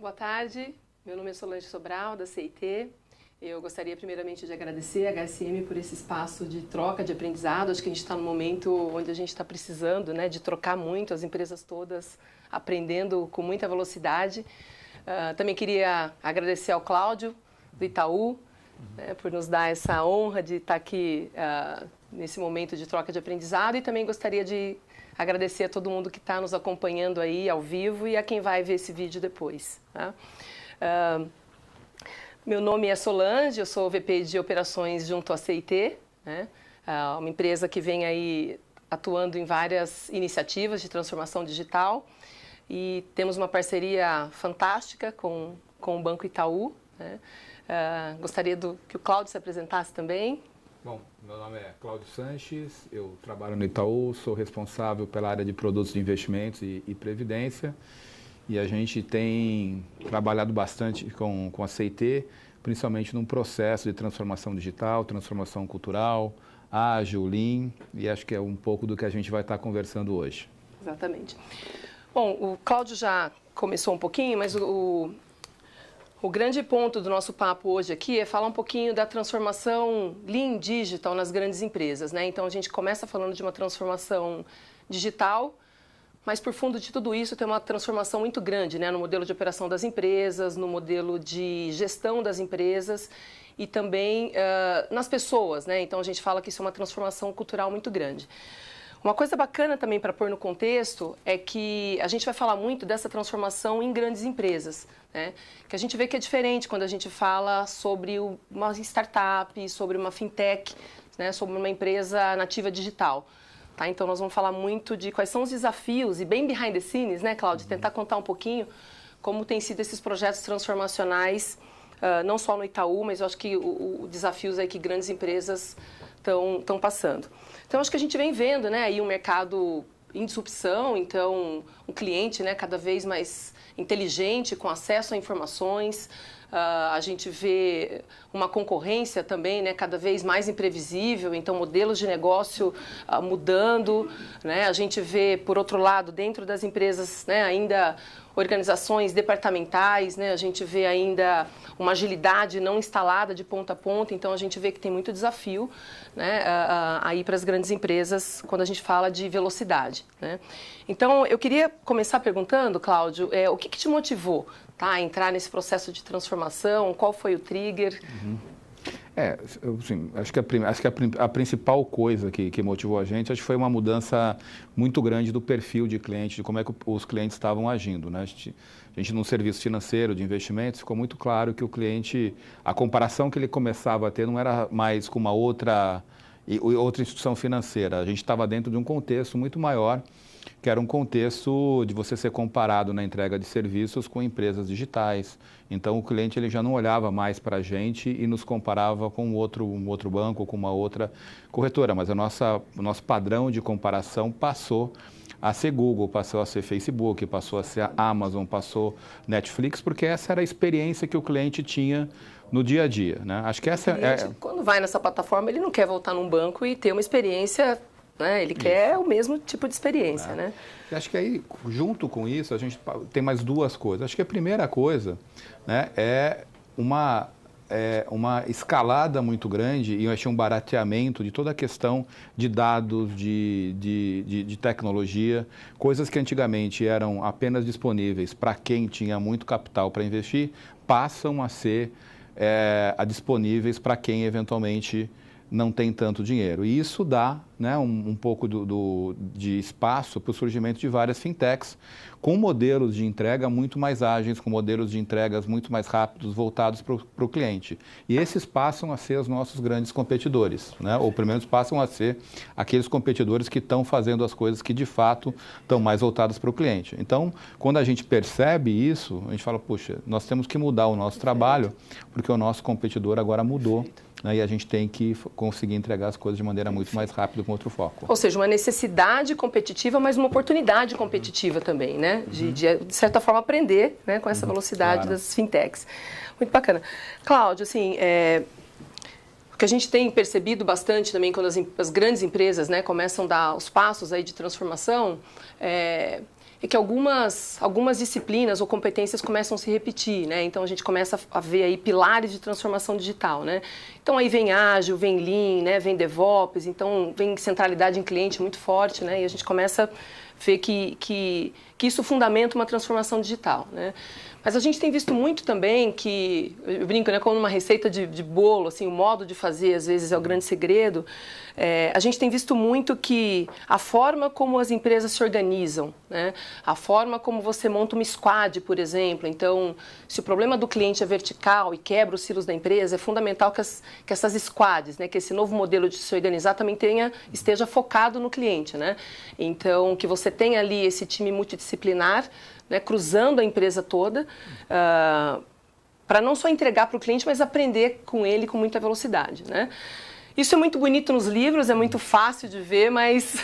Boa tarde, meu nome é Solange Sobral, da CIT. Eu gostaria primeiramente de agradecer a HSM por esse espaço de troca, de aprendizado. Acho que a gente está num momento onde a gente está precisando, né, de trocar muito, as empresas todas aprendendo com muita velocidade. Também queria agradecer ao Cláudio, do Itaú, por nos dar essa honra de estar aqui nesse momento de troca de aprendizado, e também gostaria de agradecer a todo mundo que está nos acompanhando aí ao vivo e a quem vai ver esse vídeo depois. Tá? Meu nome é Solange, eu sou VP de Operações junto à CIT, né? Uma empresa que vem aí atuando em várias iniciativas de transformação digital, e temos uma parceria fantástica com o Banco Itaú, né? Gostaria que o Cláudio se apresentasse também. Bom, meu nome é Cláudio Sanches, eu trabalho no Itaú, sou responsável pela área de produtos de investimentos e previdência, e a gente tem trabalhado bastante com a CIT, principalmente num processo de transformação digital, transformação cultural, ágil, lean, e acho que é um pouco do que a gente vai estar conversando hoje. Exatamente. Bom, o Cláudio já começou um pouquinho, mas o grande ponto do nosso papo hoje aqui é falar um pouquinho da transformação Lean Digital nas grandes empresas, né? Então, a gente começa falando de uma transformação digital, mas por fundo de tudo isso tem uma transformação muito grande, né? No modelo de operação das empresas, no modelo de gestão das empresas e também nas pessoas, né? Então, a gente fala que isso é uma transformação cultural muito grande. Uma coisa bacana também para pôr no contexto é que a gente vai falar muito dessa transformação em grandes empresas, né? Que a gente vê que é diferente quando a gente fala sobre uma startup, sobre uma fintech, né? Sobre uma empresa nativa digital. Tá? Então, nós vamos falar muito de quais são os desafios e bem behind the scenes, né, Cláudio? Tentar contar um pouquinho como tem sido esses projetos transformacionais, não só no Itaú, mas eu acho que os desafios aí que grandes empresas estão passando. Então, acho que a gente vem vendo, né, aí um mercado em disrupção, então um cliente, né, cada vez mais inteligente, com acesso a informações. A gente vê uma concorrência também, né, cada vez mais imprevisível, então modelos de negócio mudando, né? A gente vê, por outro lado, dentro das empresas, né, ainda organizações departamentais, né? A gente vê ainda uma agilidade não instalada de ponta a ponta, então a gente vê que tem muito desafio, né, aí para as grandes empresas quando a gente fala de velocidade, né? Então, eu queria começar perguntando, Cláudio, o que te motivou, tá, a entrar nesse processo de transformação? Qual foi o trigger? Acho que a principal coisa que motivou a gente, acho que foi uma mudança muito grande do perfil de cliente, de como é que os clientes estavam agindo, né? A gente num serviço financeiro de investimentos, ficou muito claro que o cliente, a comparação que ele começava a ter não era mais com uma outra instituição financeira. A gente estava dentro de um contexto muito maior, que era um contexto de você ser comparado na entrega de serviços com empresas digitais. Então, o cliente ele já não olhava mais para a gente e nos comparava com um outro banco, com uma outra corretora. Mas o nosso padrão de comparação passou a ser Google, passou a ser Facebook, passou a ser Amazon, passou Netflix, porque essa era a experiência que o cliente tinha no dia a dia, né? Acho que essa quando vai nessa plataforma, ele não quer voltar num banco e ter uma experiência, né? Ele quer o mesmo tipo de experiência, né? Eu acho que aí, junto com isso, a gente tem mais duas coisas. Acho que a primeira coisa, né, é uma escalada muito grande e eu achei um barateamento de toda a questão de dados, de tecnologia, coisas que antigamente eram apenas disponíveis para quem tinha muito capital para investir, passam a ser disponíveis para quem eventualmente não tem tanto dinheiro. E isso dá, né, um pouco de espaço para o surgimento de várias fintechs com modelos de entrega muito mais ágeis, com modelos de entregas muito mais rápidos, voltados para o cliente. E esses passam a ser os nossos grandes competidores, né? Ou pelo menos passam a ser aqueles competidores que estão fazendo as coisas que de fato estão mais voltadas para o cliente. Então, quando a gente percebe isso, a gente fala, puxa, nós temos que mudar o nosso trabalho, porque o nosso competidor agora mudou. Né, e a gente tem que conseguir entregar as coisas de maneira muito mais rápida com outro foco. Ou seja, uma necessidade competitiva, mas uma oportunidade competitiva também, né? De certa forma, aprender, né, com essa velocidade das fintechs. Muito bacana. Cláudio, assim, o que a gente tem percebido bastante também quando as grandes empresas, né, começam a dar os passos aí de transformação, é que algumas disciplinas ou competências começam a se repetir, né? Então a gente começa a ver aí pilares de transformação digital, né? Então aí vem ágil, vem lean, né? Vem DevOps, então vem centralidade em cliente muito forte, né? E a gente começa a ver que isso fundamenta uma transformação digital, né? Mas a gente tem visto muito também que, eu brinco, né, como uma receita de bolo, assim, o modo de fazer às vezes é o grande segredo. A gente tem visto muito que a forma como as empresas se organizam, né, a forma como você monta uma squad, por exemplo. Então, se o problema do cliente é vertical e quebra os silos da empresa, é fundamental que essas squads, né, que esse novo modelo de se organizar também esteja focado no cliente, né? Então, que você tenha ali esse time multidisciplinar, né, cruzando a empresa toda, para não só entregar para o cliente, mas aprender com ele com muita velocidade, né? Isso é muito bonito nos livros, é muito fácil de ver, mas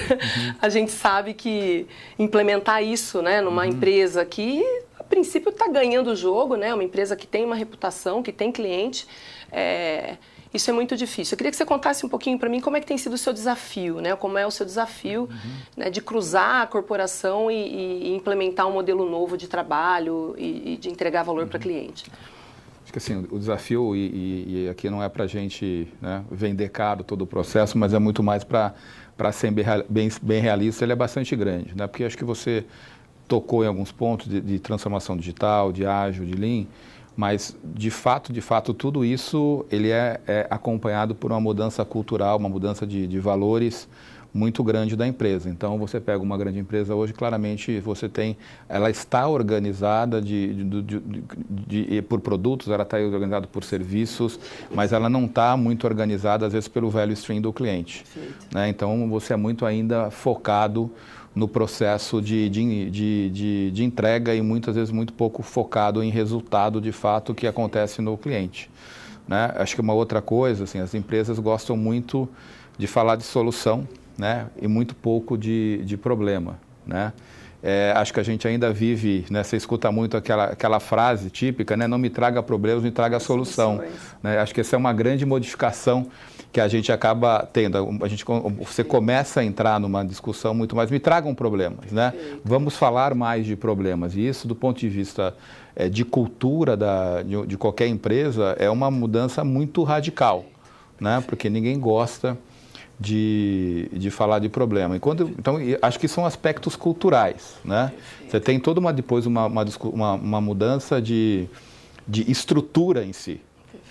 a gente sabe que implementar isso, né, numa empresa que, a princípio, está ganhando o jogo, né, uma empresa que tem uma reputação, que tem cliente, isso é muito difícil. Eu queria que você contasse um pouquinho para mim como é que tem sido o seu desafio, né? Como é o seu desafio, né, de cruzar a corporação e implementar um modelo novo de trabalho e de entregar valor para cliente. Acho que assim, o desafio, e aqui não é para a gente, né, vender caro todo o processo, mas é muito mais para ser bem realista, ele é bastante grande, né? Porque acho que você tocou em alguns pontos de transformação digital, de ágil, de lean, mas, de fato, tudo isso ele é acompanhado por uma mudança cultural, uma mudança de valores muito grande da empresa. Então, você pega uma grande empresa hoje, claramente ela está organizada por produtos, ela está organizada por serviços, mas ela não está muito organizada, às vezes, pelo value stream do cliente, né? Então, você é muito ainda focado no processo de entrega e muitas vezes muito pouco focado em resultado de fato que acontece no cliente, né? Acho que uma outra coisa, assim, as empresas gostam muito de falar de solução, né? E muito pouco de problema, né? Acho que a gente ainda vive, né? Você escuta muito aquela frase típica, né? Não me traga problemas, me traga solução, né? Acho que essa é uma grande modificação que a gente acaba tendo. Você começa a entrar numa discussão muito mais, me tragam problemas, né? Vamos falar mais de problemas. E isso, do ponto de vista de cultura de qualquer empresa, é uma mudança muito radical, né? Porque ninguém gosta de falar de problema. Então, acho que são aspectos culturais, né? Você tem toda uma mudança de estrutura em si,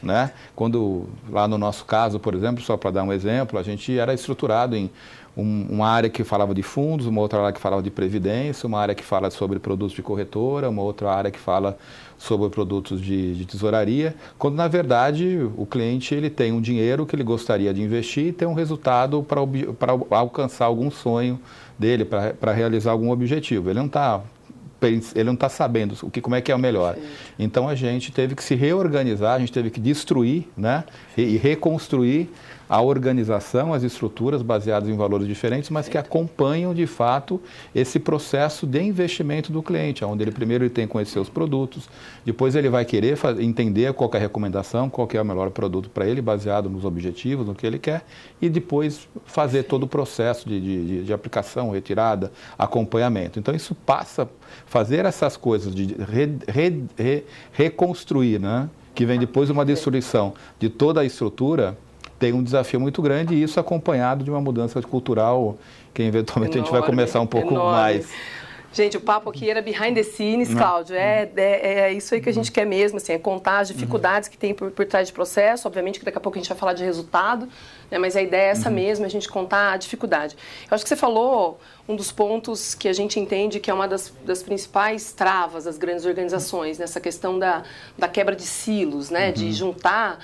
né? Quando, lá no nosso caso, por exemplo, só para dar um exemplo, a gente era estruturado em uma área que falava de fundos, uma outra área que falava de previdência, uma área que fala sobre produtos de corretora, uma outra área que fala sobre produtos de tesouraria, quando, na verdade, o cliente ele tem um dinheiro que ele gostaria de investir e tem um resultado para alcançar algum sonho dele, para realizar algum objetivo. Ele não está sabendo como é que é o melhor. Então, a gente teve que se reorganizar, a gente teve que destruir, né, e reconstruir a organização, as estruturas baseadas em valores diferentes, mas que acompanham, de fato, esse processo de investimento do cliente, onde ele primeiro tem que conhecer os produtos, depois ele vai querer entender qual que é a recomendação, qual que é o melhor produto para ele, baseado nos objetivos, no que ele quer, e depois fazer todo o processo de aplicação, retirada, acompanhamento. Então, isso passa, fazer essas coisas de reconstruir, né, que vem depois de uma destruição de toda a estrutura, tem um desafio muito grande, e isso acompanhado de uma mudança cultural que eventualmente a gente vai começar um pouco mais. Gente, o papo aqui era behind the scenes, Cláudio. É isso aí que a gente quer mesmo, assim, é contar as dificuldades que tem por trás de processo. Obviamente que daqui a pouco a gente vai falar de resultado, né, mas a ideia é essa mesmo, a gente contar a dificuldade. Eu acho que você falou um dos pontos que a gente entende que é uma das principais travas das grandes organizações, nessa questão da quebra de silos, né, de juntar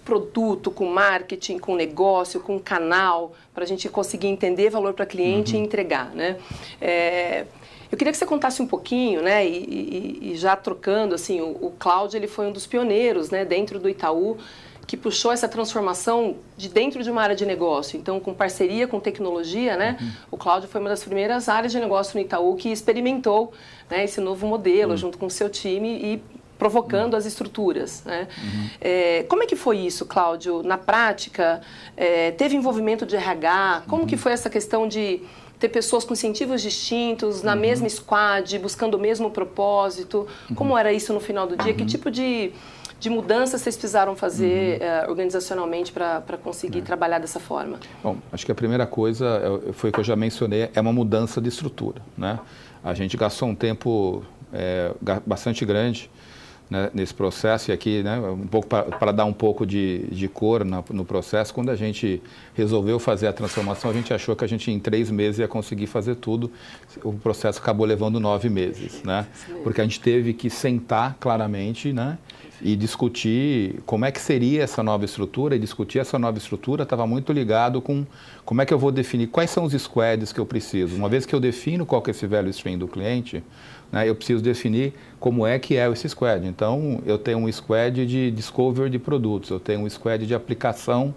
produto, com marketing, com negócio, com canal, para a gente conseguir entender valor para cliente e entregar, né? Eu queria que você contasse um pouquinho, né? E já trocando, assim, o Cláudio, ele foi um dos pioneiros, né, dentro do Itaú, que puxou essa transformação de dentro de uma área de negócio. Então, com parceria com tecnologia, né? O Cláudio foi uma das primeiras áreas de negócio no Itaú que experimentou, né, esse novo modelo junto com o seu time e provocando as estruturas, né? Como é que foi isso, Cláudio? Na prática, teve envolvimento de RH? Como que foi essa questão de ter pessoas com incentivos distintos, na mesma squad, buscando o mesmo propósito? Como era isso no final do dia? Que tipo de mudança vocês precisaram fazer organizacionalmente para conseguir trabalhar dessa forma? Bom, acho que a primeira coisa, foi o que eu já mencionei, é uma mudança de estrutura, né? A gente gastou um tempo bastante grande, né, nesse processo, e aqui, né, um pouco para dar um pouco de cor no processo. Quando a gente resolveu fazer a transformação, a gente achou que a gente em 3 meses ia conseguir fazer tudo. O processo acabou levando 9 meses, né? Porque a gente teve que sentar claramente, né, e discutir como é que seria essa nova estrutura, e discutir essa nova estrutura estava muito ligado com como é que eu vou definir quais são os squads que eu preciso. Uma vez que eu defino qual que é esse value stream do cliente, né, eu preciso definir como é que é esse squad. Então, eu tenho um squad de discovery de produtos, eu tenho um squad de aplicação,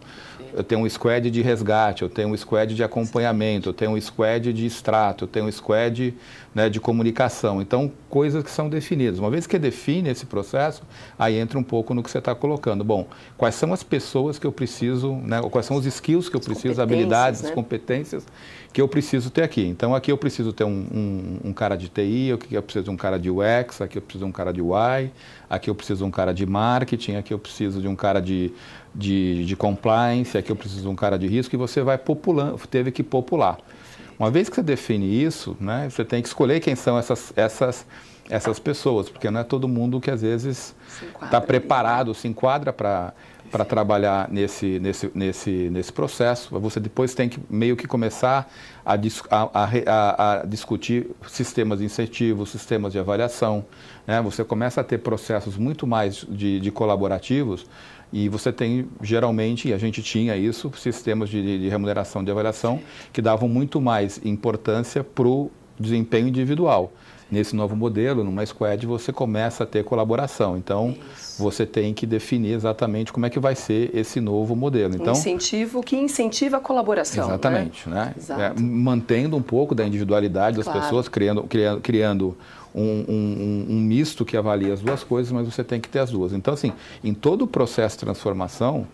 eu tenho um squad de resgate, eu tenho um squad de acompanhamento, eu tenho um squad de extrato, eu tenho um squad, né, de comunicação. Então, coisas que são definidas. Uma vez que define esse processo, aí entra um pouco no que você está colocando. Bom, quais são as pessoas que eu preciso, né, quais são os skills que eu preciso, as habilidades, né, as competências que eu preciso ter aqui. Então, aqui eu preciso ter um cara de TI, aqui eu preciso de um cara de UX, aqui eu preciso de um cara de UI, aqui eu preciso de um cara de marketing, aqui eu preciso de um cara de compliance, aqui eu preciso de um cara de risco, e você vai populando, teve que popular. Uma vez que você define isso, né, você tem que escolher quem são essas pessoas, porque não é todo mundo que às vezes está preparado, se enquadra para trabalhar nesse processo. Você depois tem que meio que começar a discutir sistemas de incentivos, sistemas de avaliação, né? Você começa a ter processos muito mais de colaborativos, e você tem, geralmente, e a gente tinha isso, sistemas de remuneração, de avaliação, que davam muito mais importância para o desempenho individual. Nesse novo modelo, numa squad, você começa a ter colaboração. Então, você tem que definir exatamente como é que vai ser esse novo modelo. Então, incentivo que incentiva a colaboração. Exatamente, né? Mantendo um pouco da individualidade das pessoas, criando um misto que avalia as duas coisas, mas você tem que ter as duas. Então, assim, em todo o processo de transformação,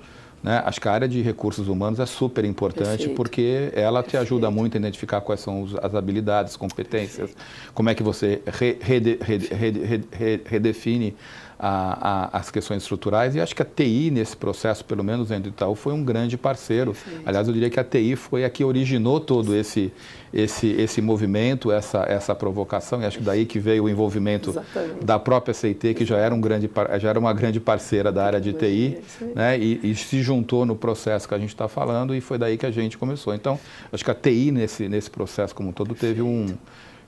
né, acho que a área de recursos humanos é super importante, porque ela te ajuda muito a identificar quais são as habilidades, as competências, como é que você redefine as questões estruturais. E acho que a TI, nesse processo, pelo menos dentro do Itaú, foi um grande parceiro. Aliás, eu diria que a TI foi a que originou todo esse movimento, essa provocação, e acho que daí que veio o envolvimento da própria CIT, que já era uma grande parceira da área de TI, né, e se juntou no processo que a gente está falando, e foi daí que a gente começou. Então, acho que a TI nesse processo como um todo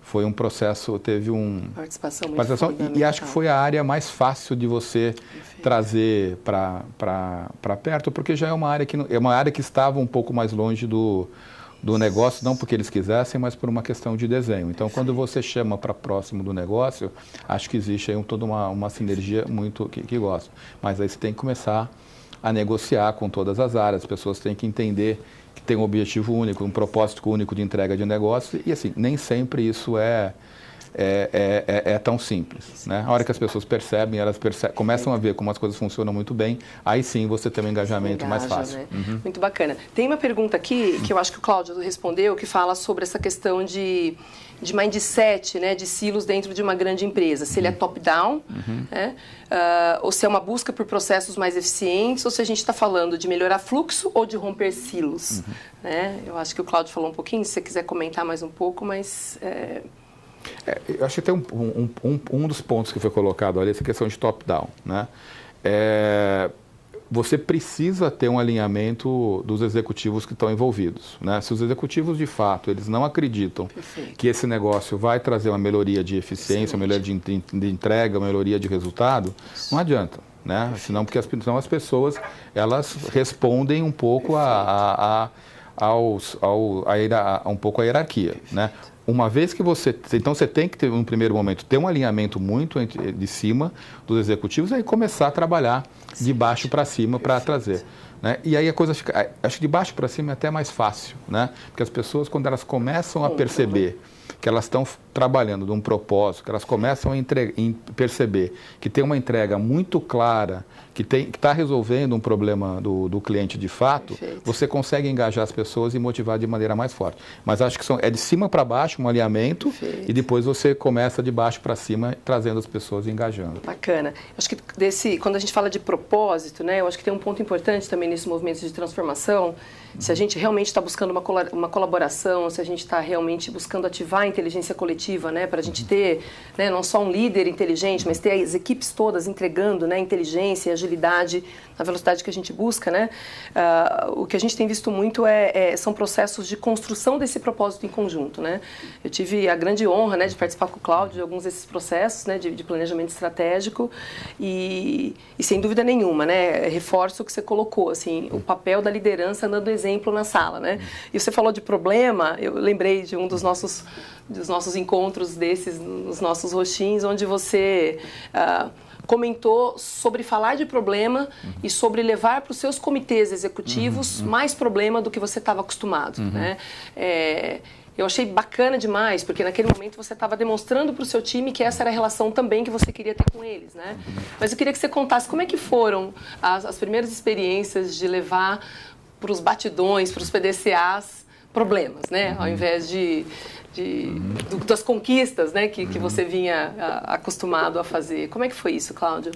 foi um processo, teve participação e acho que foi a área mais fácil de você trazer para perto, porque já é uma área que estava um pouco mais longe do negócio, não porque eles quisessem, mas por uma questão de desenho. Então, quando você chama para próximo do negócio, acho que existe aí toda uma sinergia muito que gosta. Mas aí você tem que começar a negociar com todas as áreas, as pessoas têm que entender que tem um objetivo único, um propósito único de entrega de negócio, e assim, nem sempre isso é tão simples, né? A hora que as pessoas percebem, começam a ver como as coisas funcionam muito bem, aí sim você tem um engajamento mais fácil. Né? Muito bacana. Tem uma pergunta aqui, que eu acho que o Cláudio respondeu, que fala sobre essa questão de mindset, né, de silos dentro de uma grande empresa. Se ele é top-down, né, ou se é uma busca por processos mais eficientes, ou se a gente está falando de melhorar fluxo ou de romper silos. Né? Eu acho que o Cláudio falou um pouquinho, se você quiser comentar mais um pouco, mas... eu acho que tem um dos pontos que foi colocado ali, essa questão de top-down, né? Você precisa ter um alinhamento dos executivos que estão envolvidos, né? Se os executivos, de fato, eles não acreditam que esse negócio vai trazer uma melhoria de eficiência, uma melhoria de entrega, uma melhoria de resultado, não adianta, né? Senão as pessoas, elas respondem um pouco um pouco à hierarquia, né? Uma vez que então você tem que ter, no primeiro momento, ter um alinhamento muito de cima dos executivos, e aí começar a trabalhar de baixo para cima para trazer, né? E aí a coisa fica, acho que de baixo para cima é até mais fácil, né? Porque as pessoas, quando elas começam a perceber que elas estão trabalhando de um propósito, que elas começam a perceber que tem uma entrega muito clara, que está resolvendo um problema do cliente de fato, Perfeito. você consegue engajar as pessoas e motivar de maneira mais forte. Mas acho que é de cima para baixo um alinhamento. Perfeito. E depois você começa de baixo para cima, trazendo as pessoas e engajando. Bacana. Acho que quando a gente fala de propósito, né, eu acho que tem um ponto importante também nesse movimento de transformação. Se a gente realmente está buscando uma colaboração, se a gente está realmente buscando ativar a inteligência coletiva, né, para a gente ter, né, não só um líder inteligente, mas ter as equipes todas entregando, né, inteligência e agilidade na velocidade que a gente busca, né, o que a gente tem visto muito são processos de construção desse propósito em conjunto, né. Eu tive a grande honra, né, de participar com o Cláudio de alguns desses processos, né, de planejamento estratégico e sem dúvida nenhuma, né, reforço o que você colocou, assim, o papel da liderança dando exemplo na sala, né? E você falou de problema, eu lembrei de um dos nossos encontros desses, nos nossos roxins, onde você comentou sobre falar de problema e sobre levar para os seus comitês executivos mais problema do que você estava acostumado, né? Eu achei bacana demais, porque naquele momento você estava demonstrando para o seu time que essa era a relação também que você queria ter com eles, né? Mas eu queria que você contasse como é que foram as primeiras experiências de levar para os batidões, para os PDCAs, problemas, né? Ao invés das conquistas, né? Que você vinha acostumado a fazer. Como é que foi isso, Cláudio?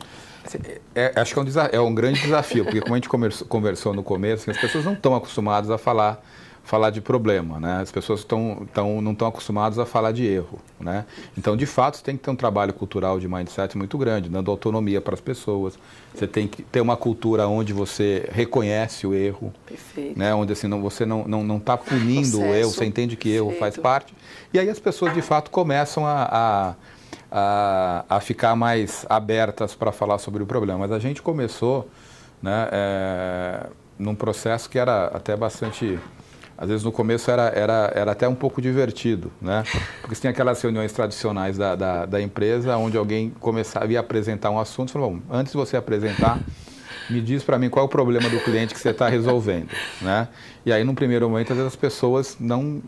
Acho que é um grande desafio, porque como a gente conversou no começo, as pessoas não estão acostumadas a falar de problema, né? As pessoas não estão acostumadas a falar de erro, né? Então, de fato, você tem que ter um trabalho cultural de mindset muito grande, dando autonomia para as pessoas. Você tem que ter uma cultura onde você reconhece o erro, Perfeito. né? Onde assim, você não está punindo o erro, você entende que erro faz parte. E aí as pessoas, de fato, começam a ficar mais abertas para falar sobre o problema. Mas a gente começou, né, num processo que era até bastante... Às vezes no começo era até um pouco divertido, né? Porque você tinha aquelas reuniões tradicionais da empresa, onde alguém ia apresentar um assunto e falou, bom, antes de você apresentar, me diz para mim qual é o problema do cliente que você está resolvendo, né? E aí, num primeiro momento, às vezes as pessoas não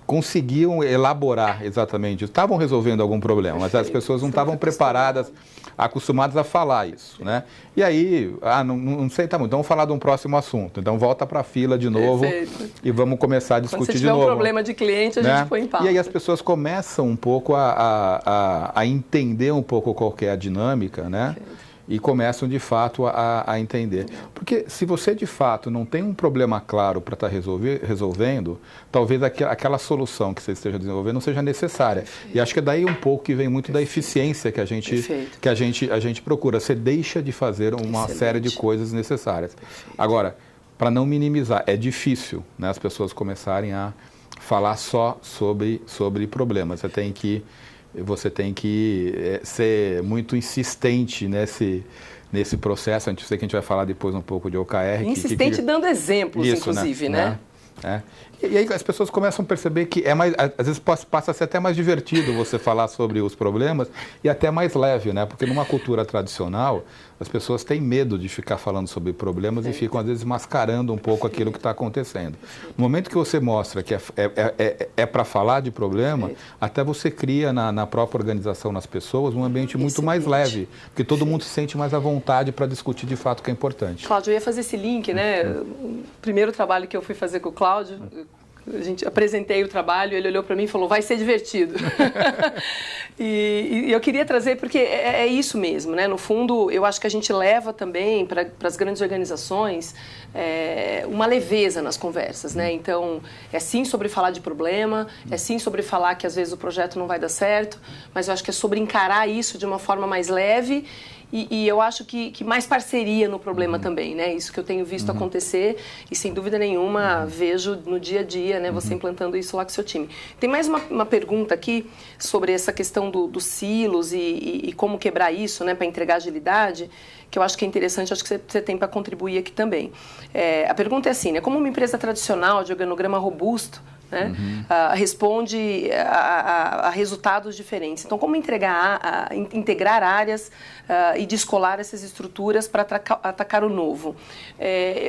conseguiam elaborar exatamente isso. Estavam resolvendo algum problema, mas as pessoas não estavam preparadas, acostumadas a falar isso, né? E aí, não sei, tá muito, então vamos falar de um próximo assunto. Então volta para a fila de novo. Perfeito. E vamos começar a discutir de novo. Quando você tiver um problema de cliente, a gente põe em pauta. E aí as pessoas começam um pouco a entender um pouco qual que é a dinâmica, né? Perfeito. E começam, de fato, a entender. Porque se você, de fato, não tem um problema claro para estar resolvendo, talvez aquela solução que você esteja desenvolvendo não seja necessária. Perfeito. E acho que é daí um pouco que vem muito da eficiência que a gente procura. Você deixa de fazer uma série de coisas necessárias. Perfeito. Agora, para não minimizar, é difícil, né, as pessoas começarem a falar só sobre problemas. Você tem que ser muito insistente nesse processo. Eu sei que a gente vai falar depois um pouco de OKR. Insistente dando exemplos, isso, inclusive, né? E aí as pessoas começam a perceber que às vezes passa a ser até mais divertido você falar sobre os problemas e até mais leve, né? Porque numa cultura tradicional, as pessoas têm medo de ficar falando sobre problemas e ficam, às vezes, mascarando um pouco aquilo que está acontecendo. No momento que você mostra que é para falar de problema, até você cria na própria organização, nas pessoas, um ambiente muito mais leve, porque todo mundo se sente mais à vontade para discutir de fato o que é importante. Cláudio, eu ia fazer esse link, né? O primeiro trabalho que eu fui fazer com o Cláudio, apresentei o trabalho, ele olhou para mim e falou, vai ser divertido. e eu queria trazer, porque é isso mesmo, né? No fundo, eu acho que a gente leva também para as grandes organizações uma leveza nas conversas, né? Então, é sim sobre falar de problema, é sim sobre falar que às vezes o projeto não vai dar certo, mas eu acho que é sobre encarar isso de uma forma mais leve. E eu acho que mais parceria no problema também, né? Isso que eu tenho visto acontecer e, sem dúvida nenhuma, vejo no dia a dia, né? Você implantando isso lá com o seu time. Tem mais uma pergunta aqui sobre essa questão dos silos e como quebrar isso, né? Para entregar agilidade, que eu acho que é interessante, acho que você tem para contribuir aqui também. A pergunta é assim, né? Como uma empresa tradicional de organograma robusto, né? Responde a resultados diferentes. Então, como integrar áreas e descolar essas estruturas para atacar o novo?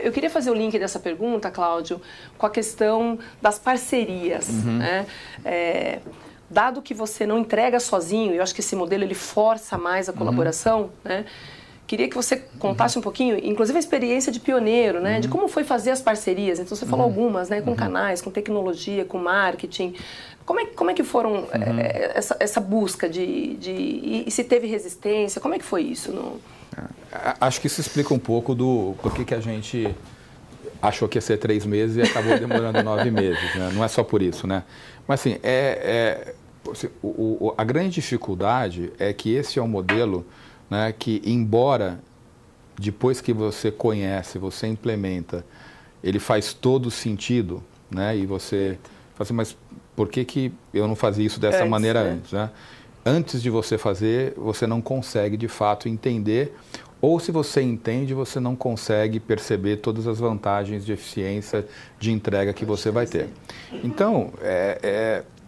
Eu queria fazer o link dessa pergunta, Cláudio, com a questão das parcerias. Né? Dado que você não entrega sozinho, eu acho que esse modelo ele força mais a colaboração, né? queria que você contasse um pouquinho, inclusive a experiência de pioneiro, né? De como foi fazer as parcerias. Então, você falou algumas, né? Com canais, com tecnologia, com marketing. Como é que foram essa busca e se teve resistência? Como é que foi isso? Acho que isso explica um pouco do porquê que a gente achou que ia ser 3 meses e acabou demorando 9 meses, né? Não é só por isso, né? Mas assim, a grande dificuldade é que esse é um modelo, né, que, embora depois que você conhece, você implementa, ele faz todo sentido, né? E você fala assim, mas por que eu não fazia isso dessa maneira antes, né? Antes de você fazer, você não consegue de fato entender, ou se você entende, você não consegue perceber todas as vantagens de eficiência de entrega que você vai ter. Então,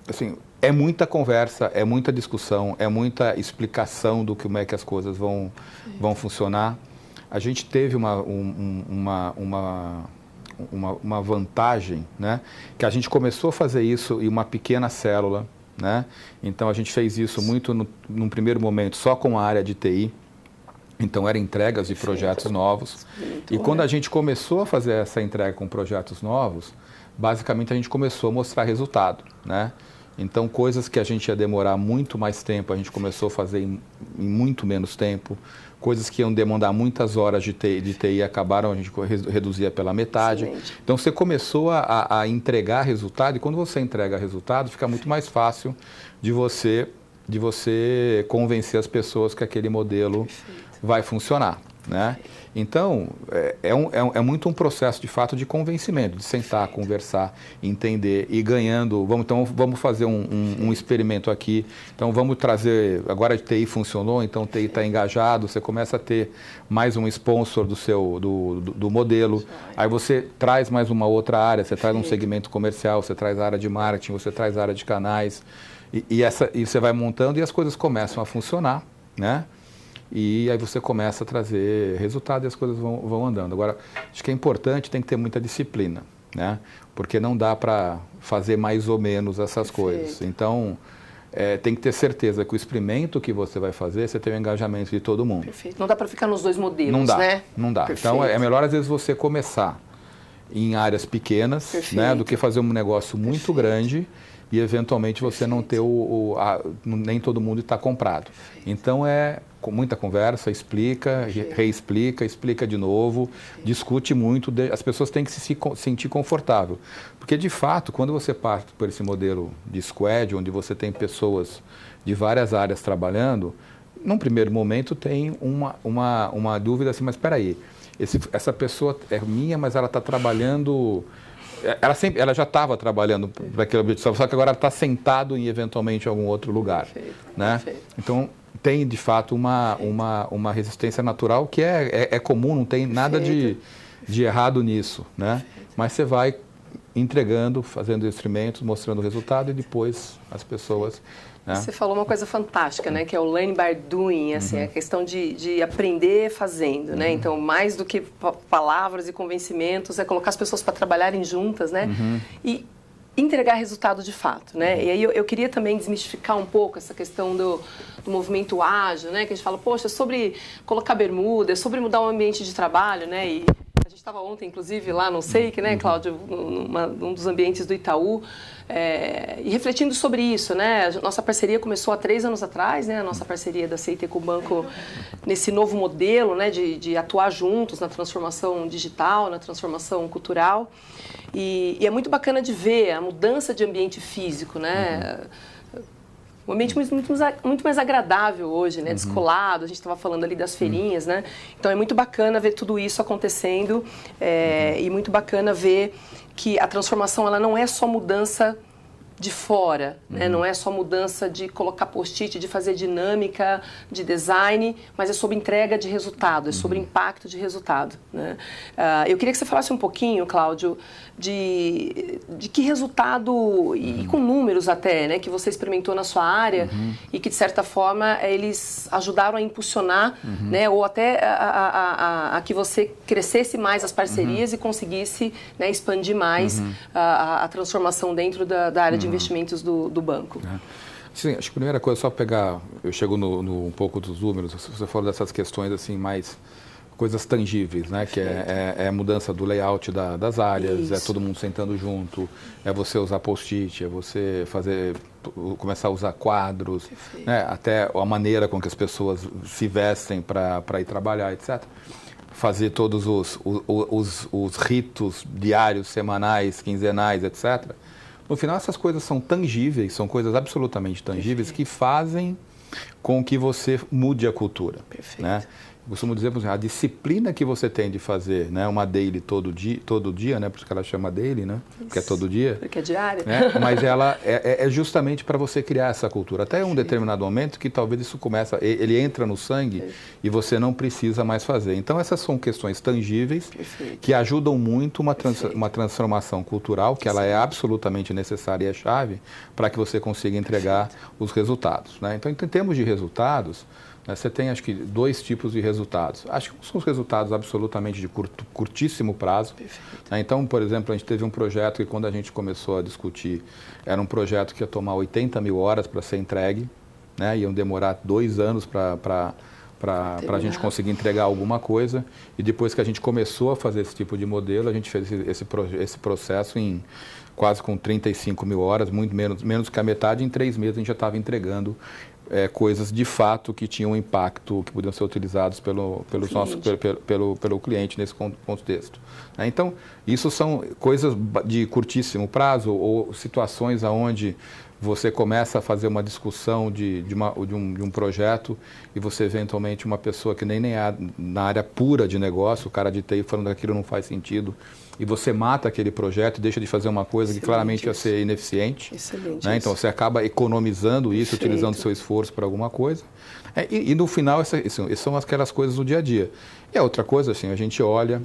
assim, é muita conversa, é muita discussão, é muita explicação do como é que as coisas vão funcionar. A gente teve uma vantagem, né? Que a gente começou a fazer isso em uma pequena célula, né? Então, a gente fez isso muito num primeiro momento só com a área de TI. Então, eram entregas de projetos novos. E quando a gente começou a fazer essa entrega com projetos novos, basicamente a gente começou a mostrar resultado, né? Então, coisas que a gente ia demorar muito mais tempo, a gente começou a fazer em muito menos tempo. Coisas que iam demandar muitas horas de TI acabaram, a gente reduzia pela metade. Excelente. Então, você começou a entregar resultado, e quando você entrega resultado, fica muito mais fácil de você convencer as pessoas que aquele modelo vai funcionar, né? Então, é muito um processo, de fato, de convencimento, de sentar, conversar, entender e ganhando. Vamos fazer um experimento aqui. Então, vamos trazer... Agora a TI funcionou, então o TI está engajado, você começa a ter mais um sponsor do modelo. Aí você traz mais uma outra área, você traz um segmento comercial, você traz a área de marketing, você traz a área de canais. E você vai montando e as coisas começam a funcionar, né? E aí você começa a trazer resultado e as coisas vão andando. Agora, acho que é importante, tem que ter muita disciplina, né? Porque não dá para fazer mais ou menos essas coisas. Então, tem que ter certeza que o experimento que você vai fazer, você tem o engajamento de todo mundo. Perfeito. Não dá para ficar nos dois modelos, não dá, né? Não dá. Perfeito. Então, é melhor às vezes você começar em áreas pequenas, né? Do que fazer um negócio muito grande e eventualmente você não ter nem todo mundo está comprado. Então, com muita conversa, explica, reexplica, explica de novo, discute muito, as pessoas têm que se sentir confortável. Porque, de fato, quando você parte por esse modelo de squad, onde você tem pessoas de várias áreas trabalhando, num primeiro momento tem uma dúvida assim, mas espera aí, essa pessoa é minha, mas ela está trabalhando... Ela já estava trabalhando para aquele objetivo, só que agora ela está sentado em eventualmente algum outro lugar, né? Então, tem de fato uma resistência natural que é comum, não tem nada de errado nisso, né? Mas você vai entregando, fazendo instrumentos, mostrando o resultado e depois as pessoas... Né? Você falou uma coisa fantástica, né? Que é o learn by doing, assim, a questão de aprender fazendo, né? Então, mais do que palavras e convencimentos, é colocar as pessoas para trabalharem juntas, né? E entregar resultado de fato, né? E aí eu queria também desmistificar um pouco essa questão do movimento ágil, né? Que a gente fala, poxa, é sobre colocar bermuda, é sobre mudar o ambiente de trabalho, né? E a gente estava ontem, inclusive, lá no SEIC, né, Cláudio, num dos ambientes do Itaú, e refletindo sobre isso, né? A nossa parceria começou há 3 anos atrás, né? A nossa parceria da CIT com o banco nesse novo modelo, né? De atuar juntos na transformação digital, na transformação cultural. E é muito bacana de ver a mudança de ambiente físico, né? Um ambiente muito mais agradável hoje, né? Descolado, a gente estava falando ali das feirinhas, né? Então, é muito bacana ver tudo isso acontecendo e muito bacana ver que a transformação ela não é só mudança de fora, né? Não é só mudança de colocar post-it, de fazer dinâmica, de design, mas é sobre entrega de resultado, é sobre impacto de resultado, né? Eu queria que você falasse um pouquinho, Cláudio, de que resultado, e com números até, né, que você experimentou na sua área e que, de certa forma, eles ajudaram a impulsionar, né, ou até a que você crescesse mais as parcerias e conseguisse, né, expandir mais a transformação dentro da área de investimentos do banco. Sim, acho que a primeira coisa, só pegar, eu chego um pouco dos números, você falou dessas questões assim, mais coisas tangíveis, né? Que é a mudança do layout das áreas, Isso. é todo mundo sentando junto, é você usar post-it, é você começar a usar quadros, né? Até a maneira com que as pessoas se vestem para ir trabalhar, etc. Fazer todos os ritos diários, semanais, quinzenais, etc. No final, essas coisas são tangíveis, são coisas absolutamente tangíveis que fazem com que você mude a cultura. Perfeito. Né? Eu costumo dizer, por exemplo, a disciplina que você tem de fazer, né, uma daily todo dia, né, por isso que ela chama daily, né, porque é todo dia. Porque é diária. Né, mas ela é justamente para você criar essa cultura. Até um determinado momento que talvez isso começa, ele entra no sangue e você não precisa mais fazer. Então essas são questões tangíveis que ajudam muito uma transformação cultural, que ela é absolutamente necessária e é chave para que você consiga entregar os resultados. Né? Então, em termos de resultados, você tem, acho que, 2 tipos de resultados. Acho que são os resultados absolutamente de curtíssimo prazo. Então, por exemplo, a gente teve um projeto que, quando a gente começou a discutir, era um projeto que ia tomar 80 mil horas para ser entregue, né? Iam demorar 2 anos para a gente conseguir entregar alguma coisa. E depois que a gente começou a fazer esse tipo de modelo, a gente fez esse processo em quase com 35 mil horas, muito menos que a metade. Em 3 meses a gente já estava entregando coisas de fato que tinham impacto, que podiam ser utilizados pelo cliente nesse contexto. Então, isso são coisas de curtíssimo prazo ou situações onde você começa a fazer uma discussão de um projeto e você eventualmente uma pessoa que nem é na área pura de negócio, o cara de TI falando que aquilo não faz sentido, e você mata aquele projeto e deixa de fazer uma coisa que claramente ia ser ineficiente. Excelente. Né? Então você acaba economizando isso, utilizando o seu esforço para alguma coisa. E no final, essas são aquelas coisas do dia a dia. E a outra coisa, assim, a gente olha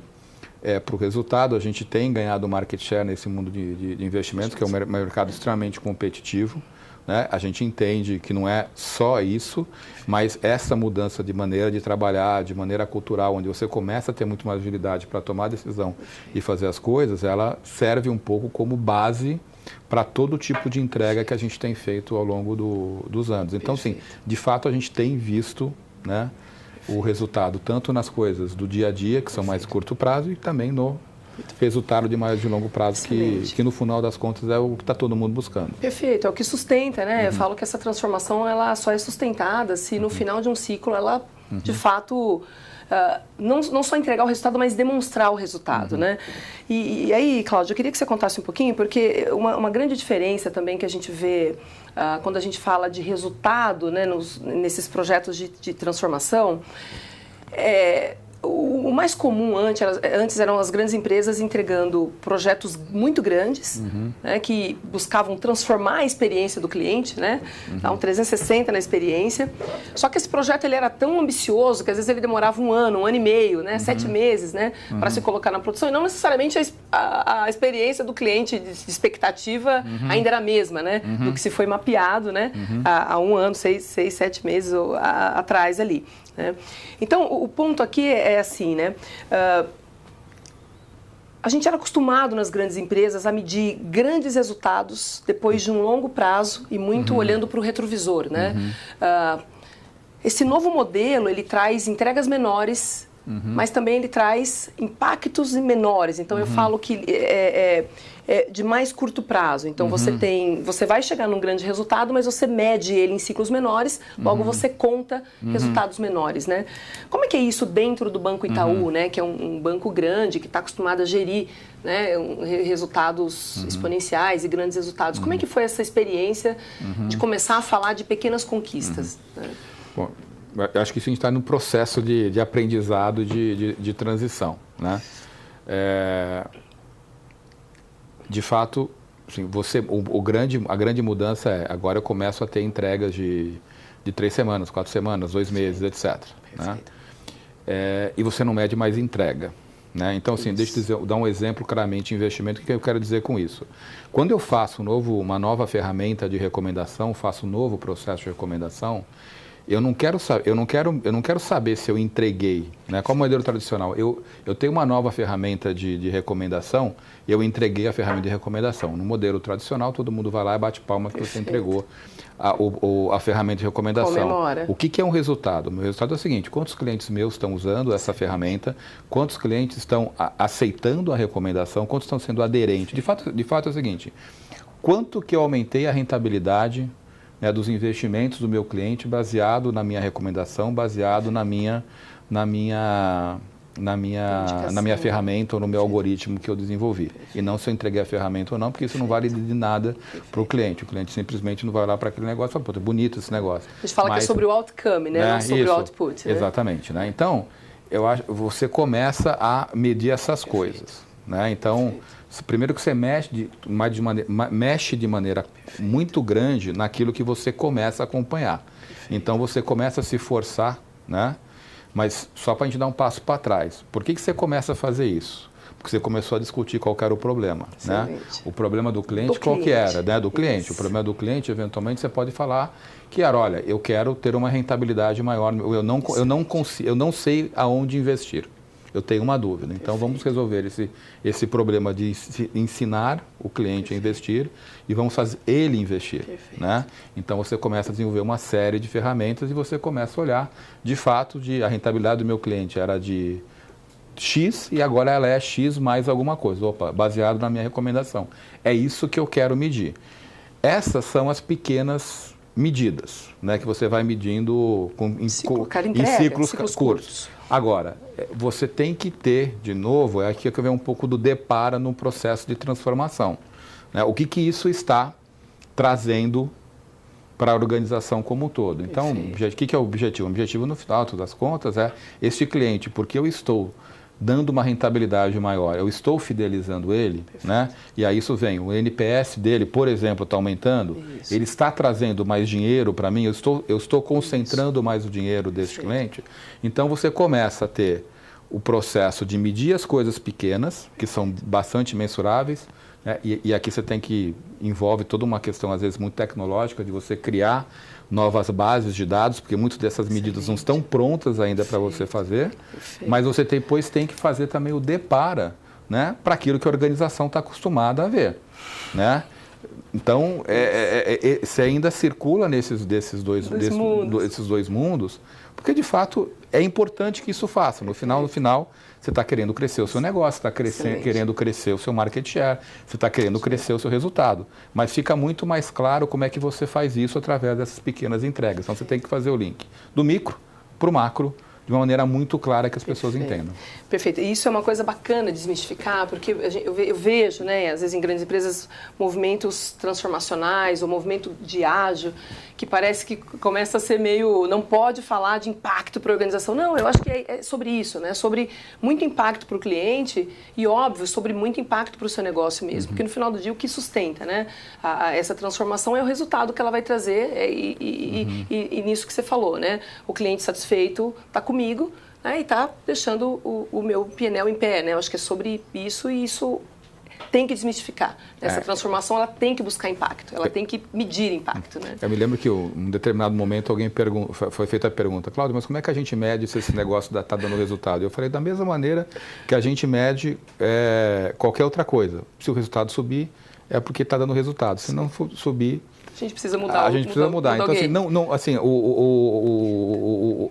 para o resultado, a gente tem ganhado market share nesse mundo de investimentos, que é um mercado extremamente competitivo. Né? A gente entende que não é só isso, mas essa mudança de maneira de trabalhar, de maneira cultural, onde você começa a ter muito mais agilidade para tomar decisão e fazer as coisas, ela serve um pouco como base para todo tipo de entrega que a gente tem feito ao longo dos anos. Então, sim, de fato, a gente tem visto, né, o resultado tanto nas coisas do dia a dia, que são mais curto prazo, e também no resultado de mais de longo prazo, que no final das contas é o que está todo mundo buscando. Perfeito, é o que sustenta, né? Eu falo que essa transformação ela só é sustentada se no final de um ciclo ela, de fato, não só entregar o resultado, mas demonstrar o resultado, né? E aí, Cláudio, eu queria que você contasse um pouquinho, porque uma grande diferença também que a gente vê quando a gente fala de resultado, né, nesses projetos de transformação, o mais comum antes eram as grandes empresas entregando projetos muito grandes, né, que buscavam transformar a experiência do cliente, né, dar um 360 na experiência. Só que esse projeto ele era tão ambicioso que às vezes ele demorava 1 ano, 1 ano e meio, né, 7 meses, né, para se colocar na produção. E não necessariamente a experiência do cliente de expectativa ainda era a mesma, né, do que se foi mapeado, né, há 1 ano, 6, 7 meses atrás ali. Né? Então, o ponto aqui é assim, né? A gente era acostumado nas grandes empresas a medir grandes resultados depois de um longo prazo e muito olhando para o retrovisor, né? Esse novo modelo, ele traz entregas menores, mas também ele traz impactos menores. Então, eu falo que é de mais curto prazo. Então, você vai chegar num grande resultado, mas você mede ele em ciclos menores, logo você conta resultados menores, né? Como é que é isso dentro do Banco Itaú, né? Que é um banco grande, que está acostumado a gerir, né, resultados exponenciais e grandes resultados. Como é que foi essa experiência de começar a falar de pequenas conquistas? Né? Bom, eu acho que isso a gente está no processo de aprendizado, de transição, né? De fato, assim, a grande mudança agora eu começo a ter entregas de 3 semanas, 4 semanas, 2 meses, etc. Né? E você não mede mais entrega. Né? Então, assim, deixa eu dar um exemplo claramente de investimento. O que eu quero dizer com isso? Quando eu faço uma nova ferramenta de recomendação, faço um novo processo de recomendação, eu não quero saber se eu entreguei, né? Qual é o modelo tradicional? Eu tenho uma nova ferramenta de recomendação, eu entreguei a ferramenta de recomendação. No modelo tradicional, todo mundo vai lá e bate palma que você entregou a ferramenta de recomendação. Comemora. O que é um resultado? O meu resultado é o seguinte: quantos clientes meus estão usando essa ferramenta, quantos clientes estão aceitando a recomendação, quantos estão sendo aderentes. De fato é o seguinte: quanto que eu aumentei a rentabilidade, né, dos investimentos do meu cliente baseado na minha recomendação, baseado na minha ferramenta ou no meu algoritmo que eu desenvolvi. E não se eu entreguei a ferramenta ou não, porque isso não vale de nada para o cliente. O cliente simplesmente não vai olhar para aquele negócio e fala, pô, é bonito esse negócio. A gente fala que é sobre o outcome, né? Não sobre o output. Né? Exatamente. Né? Então, eu acho que você começa a medir essas coisas. Né? Então, primeiro que você mexe de maneira muito grande naquilo que você começa a acompanhar. Então, você começa a se forçar, né? Mas só para a gente dar um passo para trás. Por que você começa a fazer isso? Porque você começou a discutir qual era o problema. Né? O problema do cliente, qual que era? Né? Do cliente. Isso. O problema do cliente, eventualmente, você pode falar que era, olha, eu quero ter uma rentabilidade maior, eu não sei aonde investir. Eu tenho uma dúvida. Então, vamos resolver esse problema de ensinar o cliente a investir e vamos fazer ele investir. Né? Então, você começa a desenvolver uma série de ferramentas e você começa a olhar, de fato, a rentabilidade do meu cliente era de X e agora ela é X mais alguma coisa. Opa, baseado na minha recomendação. É isso que eu quero medir. Essas são as pequenas medidas, né, que você vai medindo em ciclos curtos. Agora, você tem que ter, de novo, é aqui que vem um pouco do depara no processo de transformação. Né? O que isso está trazendo para a organização como um todo. Então, o que é o objetivo? O objetivo, no final das contas, é este cliente, porque eu estou dando uma rentabilidade maior, eu estou fidelizando ele, né? E aí isso vem, o NPS dele, por exemplo, está aumentando, ele está trazendo mais dinheiro para mim, eu estou concentrando mais o dinheiro desse cliente. Então você começa a ter o processo de medir as coisas pequenas, que são bastante mensuráveis, né? E aqui você tem que envolve toda uma questão, às vezes, muito tecnológica, de você criar novas bases de dados, porque muitas dessas medidas não estão prontas ainda para você fazer, mas você depois tem que fazer também o depara, né, para aquilo que a organização está acostumada a ver. Né? Então, você ainda circula nesses dois mundos, porque, de fato, é importante que isso faça. No final, você está querendo crescer o seu negócio, você está querendo crescer o seu market share, você está querendo crescer o seu resultado. Mas fica muito mais claro como é que você faz isso através dessas pequenas entregas. Então, você tem que fazer o link do micro para o macro, de uma maneira muito clara que as pessoas entendam. Perfeito. E isso é uma coisa bacana de desmistificar, porque eu vejo, né, às vezes em grandes empresas, movimentos transformacionais ou movimento de ágil, que parece que começa a ser meio... Não pode falar de impacto para a organização. Não, eu acho que é sobre isso, né? Sobre muito impacto para o cliente e, óbvio, sobre muito impacto para o seu negócio mesmo. Porque no final do dia, o que sustenta, né? Essa transformação é o resultado que ela vai trazer e nisso que você falou, né? O cliente satisfeito está comigo, né? E está deixando o meu PNL em pé, né? Eu acho que é sobre isso e isso... tem que desmistificar. Essa transformação, ela tem que buscar impacto, ela tem que medir impacto. Né? Eu me lembro que em um determinado momento foi feita a pergunta, Cláudio, mas como é que a gente mede se esse negócio está dando resultado? Eu falei, da mesma maneira que a gente mede qualquer outra coisa. Se o resultado subir, é porque está dando resultado. Se não subir... A gente precisa mudar. A gente precisa mudar. Então,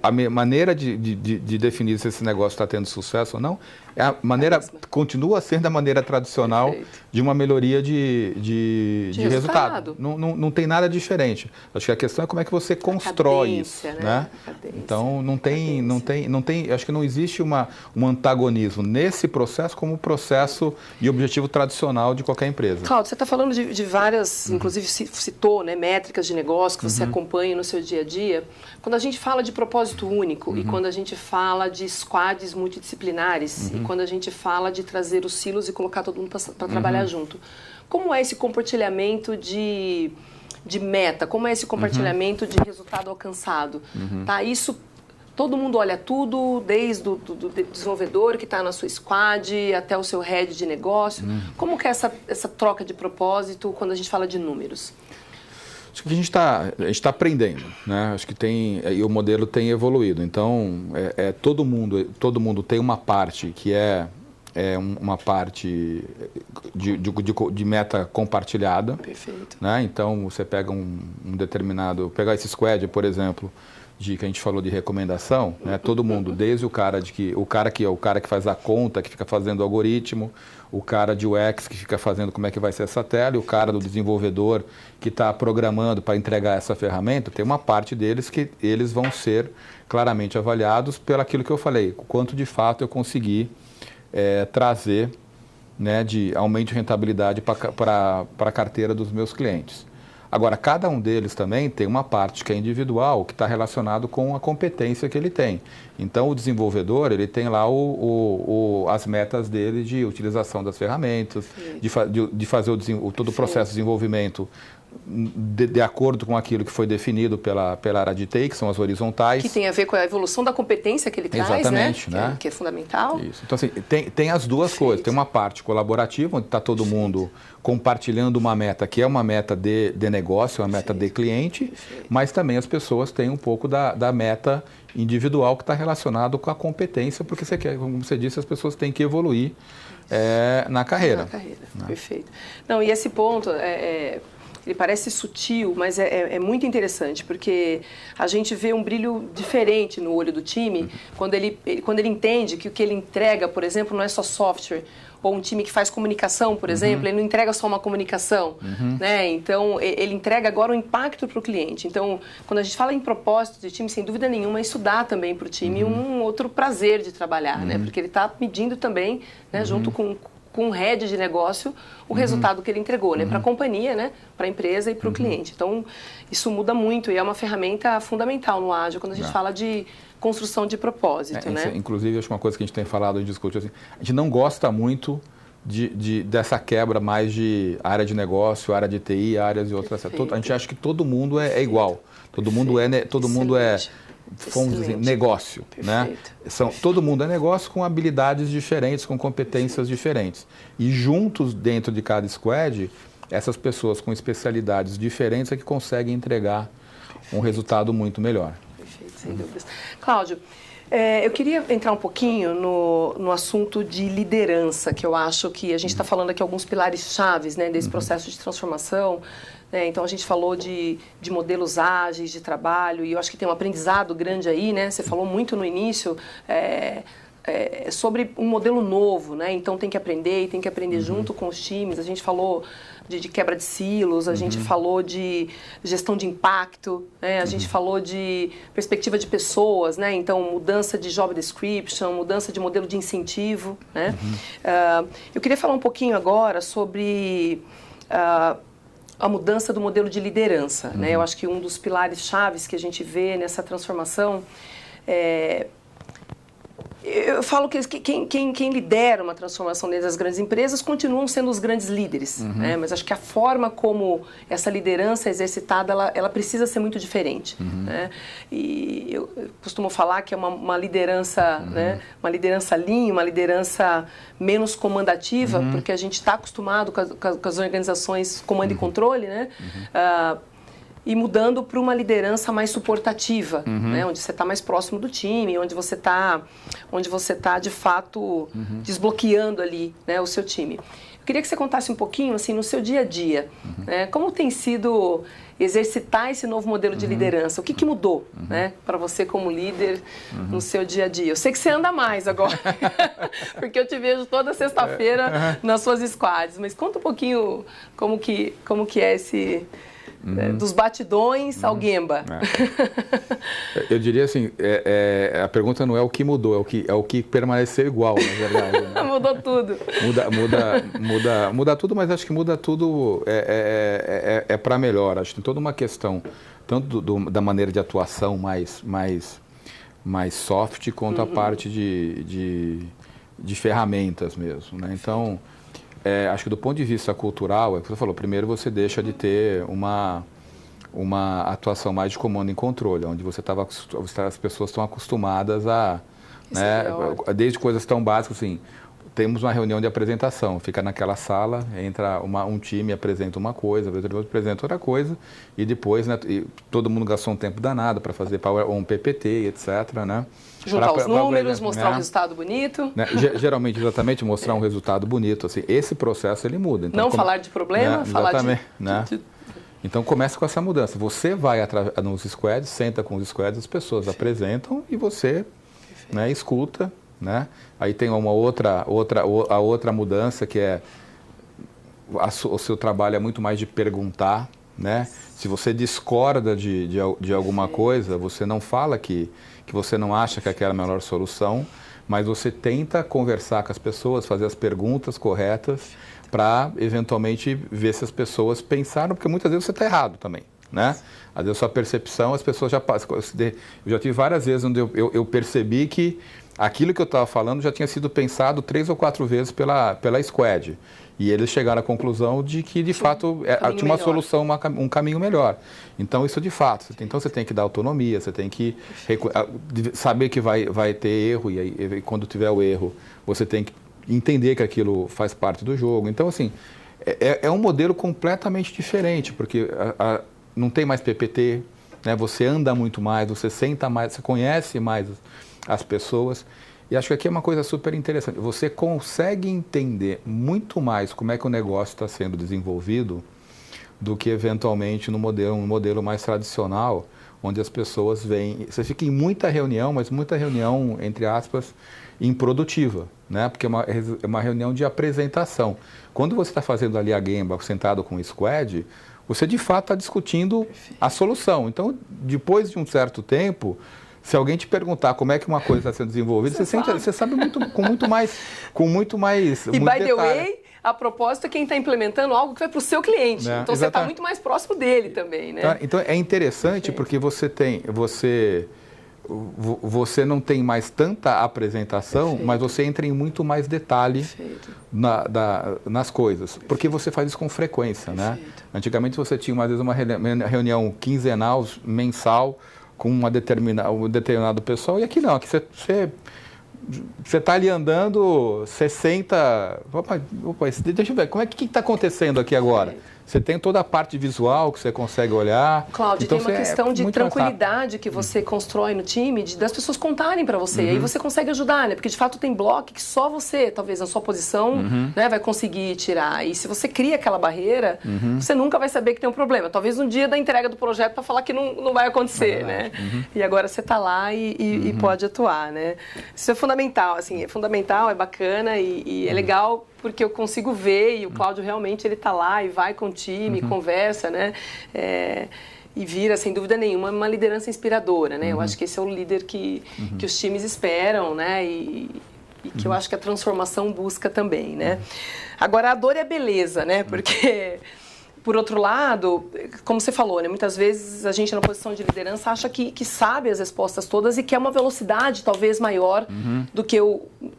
a maneira de definir se esse negócio está tendo sucesso ou não, a maneira continua sendo a maneira tradicional de uma melhoria de resultado. Não tem nada diferente. Acho que a questão é como é que você constrói isso. Né? Então, não tem, acho que não existe um antagonismo nesse processo como processo e objetivo tradicional de qualquer empresa. Cláudio, você está falando de várias, inclusive citou, né, métricas de negócio que você acompanha no seu dia a dia. Quando a gente fala de propósito único e quando a gente fala de squads multidisciplinares e quando a gente fala de trazer os silos e colocar todo mundo para trabalhar junto, como é esse compartilhamento de meta? Como é esse compartilhamento de resultado alcançado? Tá? Isso, todo mundo olha tudo, desde o desenvolvedor que está na sua squad até o seu head de negócio. Como que é essa troca de propósito quando a gente fala de números? Acho que a gente está aprendendo, né? Acho que e o modelo tem evoluído. Então, todo mundo tem uma parte que é uma parte de meta compartilhada. Perfeito. Né? Então, você pega pegar esse squad, por exemplo, que a gente falou de recomendação, né? Todo mundo, desde o cara que faz a conta, que fica fazendo o algoritmo, o cara de UX que fica fazendo como é que vai ser essa tela, e o cara do desenvolvedor que está programando para entregar essa ferramenta, tem uma parte deles que eles vão ser claramente avaliados pelo aquilo que eu falei, o quanto de fato eu consegui trazer, né, de aumento de rentabilidade para a carteira dos meus clientes. Agora, cada um deles também tem uma parte que é individual, que está relacionado com a competência que ele tem. Então, o desenvolvedor, ele tem lá as metas dele de utilização das ferramentas, de fazer todo o processo de desenvolvimento de acordo com aquilo que foi definido pela área de TI, que são as horizontais. Que tem a ver com a evolução da competência que ele traz, exatamente, né? Que é fundamental. Isso. Então, assim, tem as duas coisas. Tem uma parte colaborativa, onde está todo mundo compartilhando uma meta, que é uma meta de negócio, uma meta de cliente, mas também as pessoas têm um pouco da meta individual que está relacionado com a competência, porque como você disse, as pessoas têm que evoluir na carreira. Né? Perfeito. Não, e esse ponto ele parece sutil, mas é muito interessante, porque a gente vê um brilho diferente no olho do time quando ele entende que o que ele entrega, por exemplo, não é só software, ou um time que faz comunicação, por exemplo, ele não entrega só uma comunicação, né? Então, ele entrega agora um impacto para o cliente. Então, quando a gente fala em propósito de time, sem dúvida nenhuma, isso dá também para o time um outro prazer de trabalhar, né? Porque ele está medindo também, né, junto com o head de negócio, o resultado que ele entregou, né? Para a companhia, né? Para a empresa e para o cliente. Então, isso muda muito e é uma ferramenta fundamental no Ágil, quando a gente fala de construção de propósito, né? Inclusive, acho que uma coisa que a gente tem falado e discute, assim, a gente não gosta muito dessa quebra mais de área de negócio, área de TI, áreas e outras. A gente acha que todo mundo é igual. Todo mundo vamos dizer, negócio, né? Todo mundo é negócio com habilidades diferentes, com competências diferentes. E juntos, dentro de cada squad, essas pessoas com especialidades diferentes é que conseguem entregar um resultado muito melhor. Perfeito, sem dúvidas. Cláudio, eu queria entrar um pouquinho no assunto de liderança, que eu acho que a gente está falando aqui alguns pilares chaves, né, desse processo de transformação. Então, a gente falou de modelos ágeis de trabalho e eu acho que tem um aprendizado grande aí, né? Você falou muito no início sobre um modelo novo, né? Então, tem que aprender e tem que aprender junto com os times. A gente falou de quebra de silos, a gente falou de gestão de impacto, né? A gente falou de perspectiva de pessoas, né? Então, mudança de job description, mudança de modelo de incentivo, né? Eu queria falar um pouquinho agora sobre a mudança do modelo de liderança, né? Eu acho que um dos pilares chaves que a gente vê nessa transformação eu falo que quem lidera uma transformação dentro das grandes empresas continuam sendo os grandes líderes, né? Mas acho que a forma como essa liderança é exercitada, ela precisa ser muito diferente, né? E eu costumo falar que é uma liderança, né? Uma liderança lean, uma liderança menos comandativa, porque a gente está acostumado com as organizações comando e controle, né? E mudando para uma liderança mais suportativa, né? Onde você está mais próximo do time, onde você está de fato desbloqueando ali, né, o seu time. Eu queria que você contasse um pouquinho, assim, no seu dia a dia, né, como tem sido exercitar esse novo modelo de liderança? O que mudou, né, para você como líder no seu dia a dia? Eu sei que você anda mais agora, porque eu te vejo toda sexta-feira nas suas squads, mas conta um pouquinho como que é esse... dos batidões ao Gemba. Eu diria assim, a pergunta não é o que mudou, é o que permaneceu igual, na verdade. Né? Mudou tudo. Muda tudo, mas acho que muda tudo para melhor. Acho que tem toda uma questão, tanto da maneira de atuação mais soft, quanto a parte de ferramentas mesmo. Né? Então... acho que do ponto de vista cultural, é o que você falou, primeiro você deixa de ter uma atuação mais de comando e controle, onde as pessoas estão acostumadas a, né, desde coisas tão básicas assim, temos uma reunião de apresentação, fica naquela sala, entra um time, apresenta uma coisa, outro apresenta outra coisa, e depois, né, todo mundo gastou um tempo danado para fazer um PPT, etc., né? Juntar os números, mostrar um resultado bonito. Né? Geralmente, exatamente, mostrar um resultado bonito. Assim, esse processo, ele muda. Então, não falar de problema, né? falar de... Então, começa com essa mudança. Você vai nos squads, senta com os squads, as pessoas apresentam e você, né, escuta. Né? Aí tem uma outra mudança que é o seu trabalho é muito mais de perguntar, né? Se você discorda de alguma coisa, você não fala que você não acha que aquela é a melhor solução, mas você tenta conversar com as pessoas, fazer as perguntas corretas para eventualmente ver se as pessoas pensaram, porque muitas vezes você está errado também, né? Às vezes a sua percepção, as pessoas já passam. Eu já tive várias vezes onde eu percebi que aquilo que eu estava falando já tinha sido pensado 3 ou 4 vezes pela squad. E eles chegaram à conclusão de que, de fato, tinha uma solução, um caminho melhor. Então, isso de fato. Então, você tem que dar autonomia, você tem que saber que vai ter erro, e aí, quando tiver o erro, você tem que entender que aquilo faz parte do jogo. Então, assim, é um modelo completamente diferente, porque não tem mais PPT, né? Você anda muito mais, você senta mais, você conhece mais as pessoas. E acho que aqui é uma coisa super interessante. Você consegue entender muito mais como é que o negócio está sendo desenvolvido do que, eventualmente, um modelo mais tradicional, onde as pessoas vêm... Você fica em muita reunião, mas muita reunião, entre aspas, improdutiva, né? Porque é uma reunião de apresentação. Quando você está fazendo ali a Gemba, sentado com o squad, você, de fato, está discutindo a solução. Então, depois de um certo tempo... Se alguém te perguntar como é que uma coisa está sendo desenvolvida, você sabe com muito mais E, muito by detalhe. the way, a propósito é quem está implementando algo que vai para o seu cliente. Né? Então, você está muito mais próximo dele também, né? Tá? Então, é interessante porque você não tem mais tanta apresentação, mas você entra em muito mais detalhe nas coisas. Porque você faz isso com frequência, né? Antigamente, você tinha, às vezes, uma reunião quinzenal, mensal, com um determinado pessoal, e aqui não, aqui você está ali andando, você senta... Opa, deixa eu ver, como é que está acontecendo aqui agora? Você tem toda a parte visual que você consegue olhar. Cláudio, então, tem uma questão de tranquilidade que você constrói no time, das pessoas contarem para você. Aí você consegue ajudar, né? Porque, de fato, tem bloco que só você, talvez, na sua posição, né, vai conseguir tirar. E se você cria aquela barreira, você nunca vai saber que tem um problema. Talvez um dia da entrega do projeto para falar que não vai acontecer, né? E agora você está lá e pode atuar, né? Isso é fundamental, assim, é bacana e é legal porque eu consigo ver, e o Cláudio realmente ele está lá e vai com o time, conversa, né? E vira, sem dúvida nenhuma, uma liderança inspiradora, né? Eu acho que esse é o líder que os times esperam, né? E que eu acho que a transformação busca também, né? Agora, a dor é a beleza, né? Porque... Por outro lado, como você falou, né, muitas vezes a gente na posição de liderança acha que sabe as respostas todas e quer uma velocidade talvez maior do que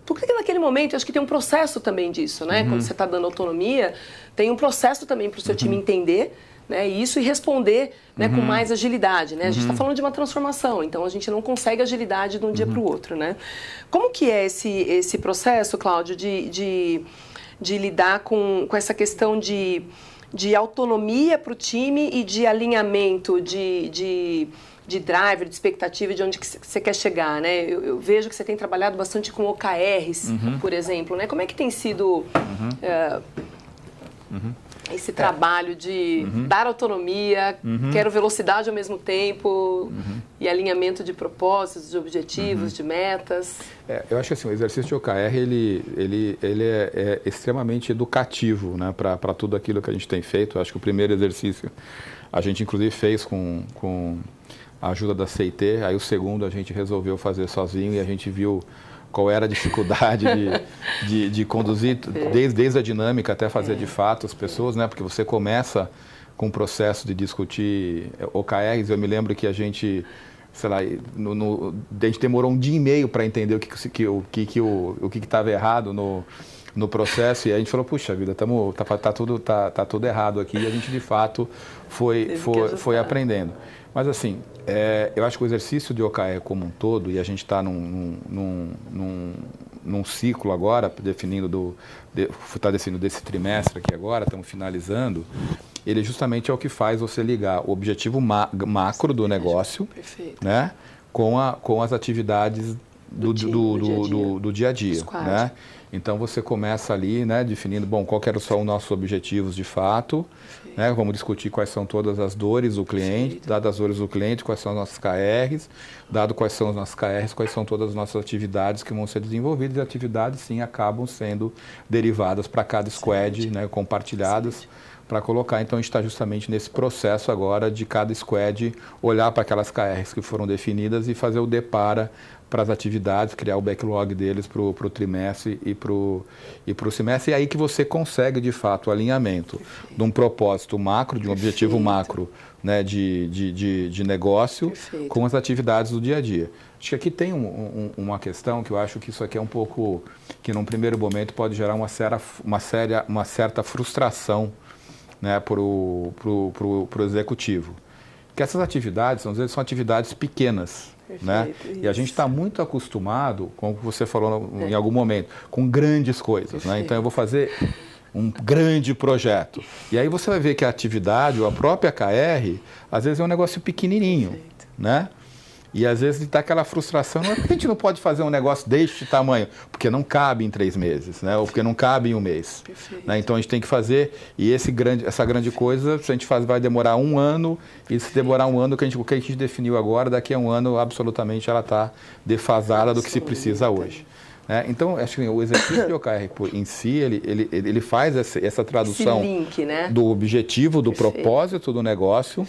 porque naquele momento eu acho que tem um processo também disso, né? Quando você está dando autonomia, tem um processo também para o seu time entender, né, isso e responder, né, com mais agilidade, né? A gente está falando de uma transformação, então a gente não consegue agilidade de um dia para o outro, né? Como que é esse processo, Cláudio, de lidar com essa questão de autonomia para o time e de alinhamento, de driver, de expectativa, de onde que você quer chegar, né? Eu vejo que você tem trabalhado bastante com OKRs, por exemplo, né? Como é que tem sido esse trabalho de dar autonomia, quero velocidade ao mesmo tempo e alinhamento de propósitos, de objetivos, de metas? Eu acho que assim, o exercício de OKR ele é extremamente educativo, né, para tudo aquilo que a gente tem feito. Eu acho que o primeiro exercício a gente inclusive fez com a ajuda da CIT, aí o segundo a gente resolveu fazer sozinho e a gente viu qual era a dificuldade de conduzir, desde a dinâmica até fazer de fato as pessoas, né? Porque você começa com o processo de discutir OKRs. Eu me lembro que a gente, sei lá, a gente demorou 1 dia e meio para entender o que estava errado no processo, e a gente falou, puxa vida, tá tudo errado aqui, e a gente de fato foi aprendendo. Mas assim, eu acho que o exercício de OKR como um todo, e a gente está num ciclo agora, está definindo desse trimestre aqui agora, estamos finalizando, ele justamente é o que faz você ligar o objetivo macro do negócio, né, com as atividades do dia a dia. Né? Então você começa ali, né, definindo, bom, qual que eram só os nossos objetivos de fato, né? Vamos discutir quais são todas as dores do cliente, dadas as dores do cliente, quais são as nossas KRs, dado quais são as nossas KRs, quais são todas as nossas atividades que vão ser desenvolvidas, e atividades sim acabam sendo derivadas para cada squad, né, compartilhadas, para colocar. Então a gente está justamente nesse processo agora de cada squad olhar para aquelas KRs que foram definidas e fazer o depara para as atividades, criar o backlog deles para o trimestre e para o semestre. E aí que você consegue, de fato, o alinhamento de um propósito macro, de um objetivo macro, né, de negócio, com as atividades do dia a dia. Acho que aqui tem uma questão que eu acho que isso aqui é um pouco, que num primeiro momento pode gerar uma certa frustração, né, para o executivo. Que essas atividades, às vezes, são atividades pequenas. Né? E a gente está muito acostumado, como você falou em algum momento, com grandes coisas. Né? Então eu vou fazer um grande projeto. E aí você vai ver que a atividade, ou a própria KR, às vezes é um negócio pequenininho. Né? E às vezes está aquela frustração, não é porque a gente não pode fazer um negócio deste tamanho, porque não cabe em 3 meses, né? Ou porque não cabe em 1 mês. Né? Então a gente tem que fazer, e essa grande coisa, se a gente faz, vai demorar 1 ano, e se demorar 1 ano, o que a gente definiu agora, daqui a 1 ano, absolutamente ela está defasada do que se precisa hoje. Né? Então, acho que o exercício de OKR em si, ele faz essa tradução link, né? do objetivo, do propósito do negócio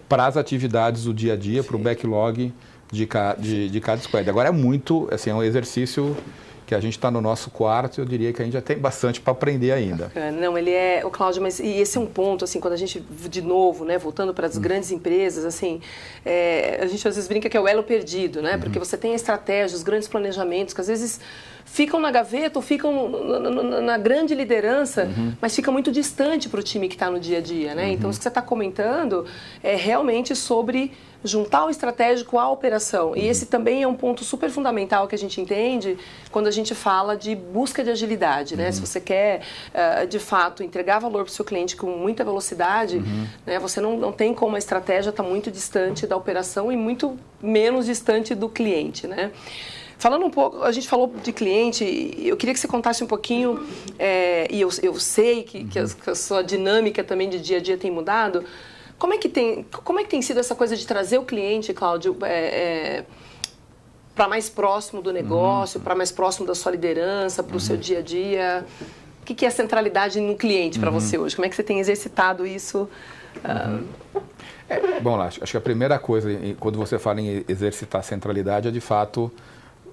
para as atividades do dia a dia, para o backlog de cada squad. Agora é muito, assim, é um exercício que a gente está no nosso quarto, eu diria que a gente já tem bastante para aprender ainda. Não, ele é, o Cláudio, mas e esse é um ponto, assim, quando a gente, de novo, né, voltando para as grandes empresas, assim, a gente às vezes brinca que é o elo perdido, né, porque você tem a estratégia, os grandes planejamentos, que às vezes ficam na gaveta ou ficam na grande liderança, mas fica muito distante para o time que está no dia a dia, né? Então, isso que você está comentando é realmente sobre juntar o estratégico à operação. E esse também é um ponto super fundamental que a gente entende quando a gente fala de busca de agilidade, né? Se você quer, de fato, entregar valor para o seu cliente com muita velocidade, né? Você não tem como a estratégia estar muito distante da operação e muito menos distante do cliente, né? Falando um pouco, a gente falou de cliente, eu queria que você contasse um pouquinho, e eu sei que a sua dinâmica também de dia a dia tem mudado. Como é que tem sido essa coisa de trazer o cliente, Cláudio, para mais próximo do negócio, para mais próximo da sua liderança, para o seu dia a dia? O que é a centralidade no cliente para você hoje? Como é que você tem exercitado isso? Bom, acho que a primeira coisa, quando você fala em exercitar a centralidade, é de fato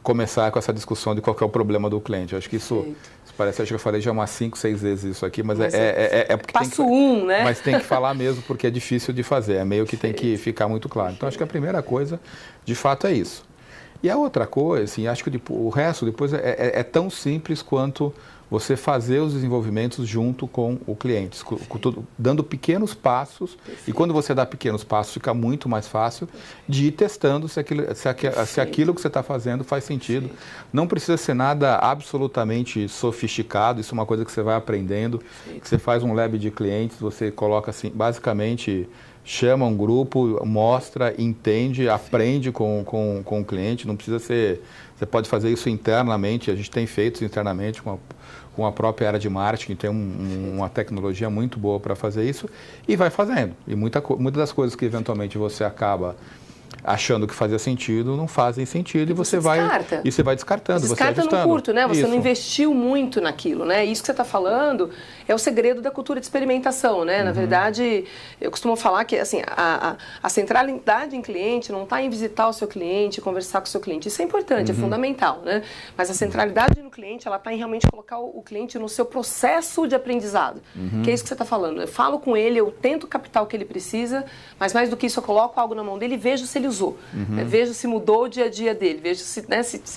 começar com essa discussão de qual que é o problema do cliente. Acho que isso parece, acho que eu falei já umas 5, 6 vezes isso aqui, mas é porque passo um, né? Mas tem que falar mesmo porque é difícil de fazer, é meio que tem que ficar muito claro. Então acho que a primeira coisa, de fato, é isso. E a outra coisa, assim, acho que o resto depois é tão simples quanto você fazer os desenvolvimentos junto com o cliente, dando pequenos passos. E quando você dá pequenos passos, fica muito mais fácil de ir testando se aquilo que você está fazendo faz sentido. Não precisa ser nada absolutamente sofisticado, isso é uma coisa que você vai aprendendo. Que você faz um lab de clientes, você coloca assim, basicamente chama um grupo, mostra, entende, aprende com o cliente. Não precisa ser... Você pode fazer isso internamente, a gente tem feito isso internamente com a própria área de marketing, tem uma tecnologia muito boa para fazer isso, e vai fazendo. E muitas das coisas que eventualmente você acaba achando que fazia sentido, não fazem sentido, e você vai descartando. Descarta no curto, né? Você não investiu muito naquilo, né? Isso que você está falando é o segredo da cultura de experimentação, né? Na verdade, eu costumo falar que assim, a centralidade em cliente não está em visitar o seu cliente, conversar com o seu cliente. Isso é importante, é fundamental, né? Mas a centralidade no cliente, ela está em realmente colocar o cliente no seu processo de aprendizado, que é isso que você está falando. Eu falo com ele, eu tento captar o que ele precisa, mas mais do que isso, eu coloco algo na mão dele e vejo se ele usou. Vejo se mudou o dia a dia dele, vejo se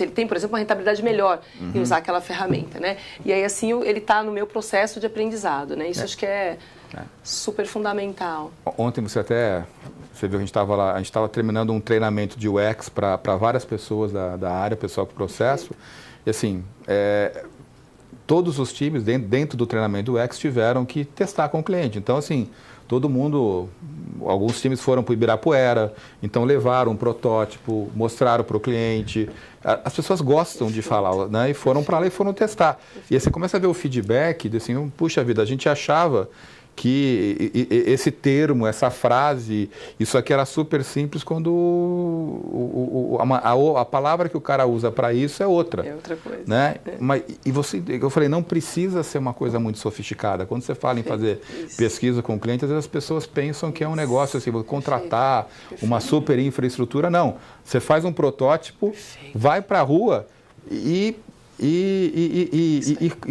ele tem, por exemplo, uma rentabilidade melhor em usar aquela ferramenta, né? E aí, assim, ele está no meu processo de aprendizado, né? Isso acho que é super fundamental. Ontem você viu, a gente estava terminando um treinamento de UX para várias pessoas da área, pessoal para o processo, assim, todos os times dentro do treinamento UX tiveram que testar com o cliente. Então, assim, todo mundo, alguns times foram para o Ibirapuera, então levaram um protótipo, mostraram para o cliente. As pessoas gostam de falar, né? E foram para lá e foram testar. E aí você começa a ver o feedback, de assim, puxa vida, a gente achava que esse termo, essa frase, isso aqui era super simples quando a palavra que o cara usa para isso é outra. É outra coisa. Né? Mas, eu falei, não precisa ser uma coisa muito sofisticada. Quando você fala em fazer pesquisa com o cliente, às vezes as pessoas pensam que é um negócio assim, vou contratar uma super infraestrutura. Não, você faz um protótipo, vai para a rua e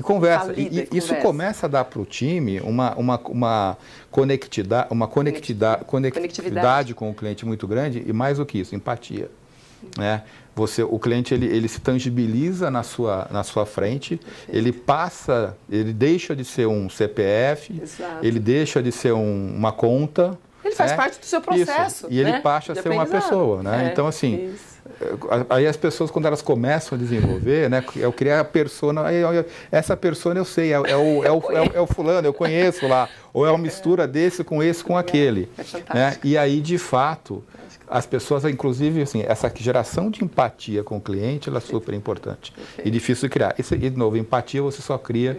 conversa. Isso começa a dar para o time uma conectividade com o cliente muito grande e, mais do que isso, empatia. Né? O cliente ele se tangibiliza na sua frente, ele deixa de ser um CPF, ele deixa de ser uma conta. Ele faz parte do seu processo. Isso. E ele passa a ser uma pessoa. Né? Então, assim, aí as pessoas, quando elas começam a desenvolver, né, eu criar a persona, essa persona eu sei, é o fulano, eu conheço lá, ou é uma mistura desse com esse, com aquele. Né? E aí, de fato, as pessoas, inclusive, assim, essa geração de empatia com o cliente, ela é super importante. E difícil de criar. E, de novo, empatia você só cria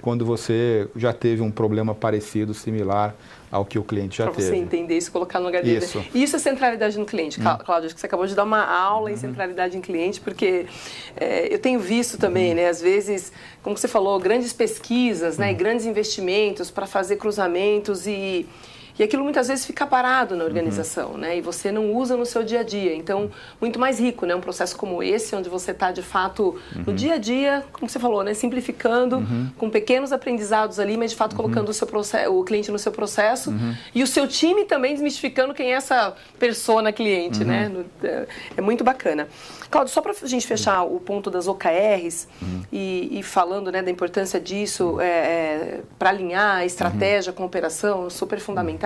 quando você já teve um problema parecido, similar ao que o cliente já teve. Para você entender isso, colocar no lugar dele. Isso é centralidade no cliente. Cláudio, acho que você acabou de dar uma aula em centralidade em cliente, porque eu tenho visto também, né, às vezes, como você falou, grandes pesquisas, né, e grandes investimentos para fazer cruzamentos e aquilo muitas vezes fica parado na organização, né? E você não usa no seu dia a dia. Então, muito mais rico, né? Um processo como esse, onde você está, de fato, no dia a dia, como você falou, né? Simplificando, com pequenos aprendizados ali, mas, de fato, colocando o cliente no seu processo. E o seu time também desmistificando quem é essa persona cliente, né? É muito bacana. Cláudio, só para a gente fechar o ponto das OKRs e falando, né, da importância disso para alinhar a estratégia com a operação, super fundamental.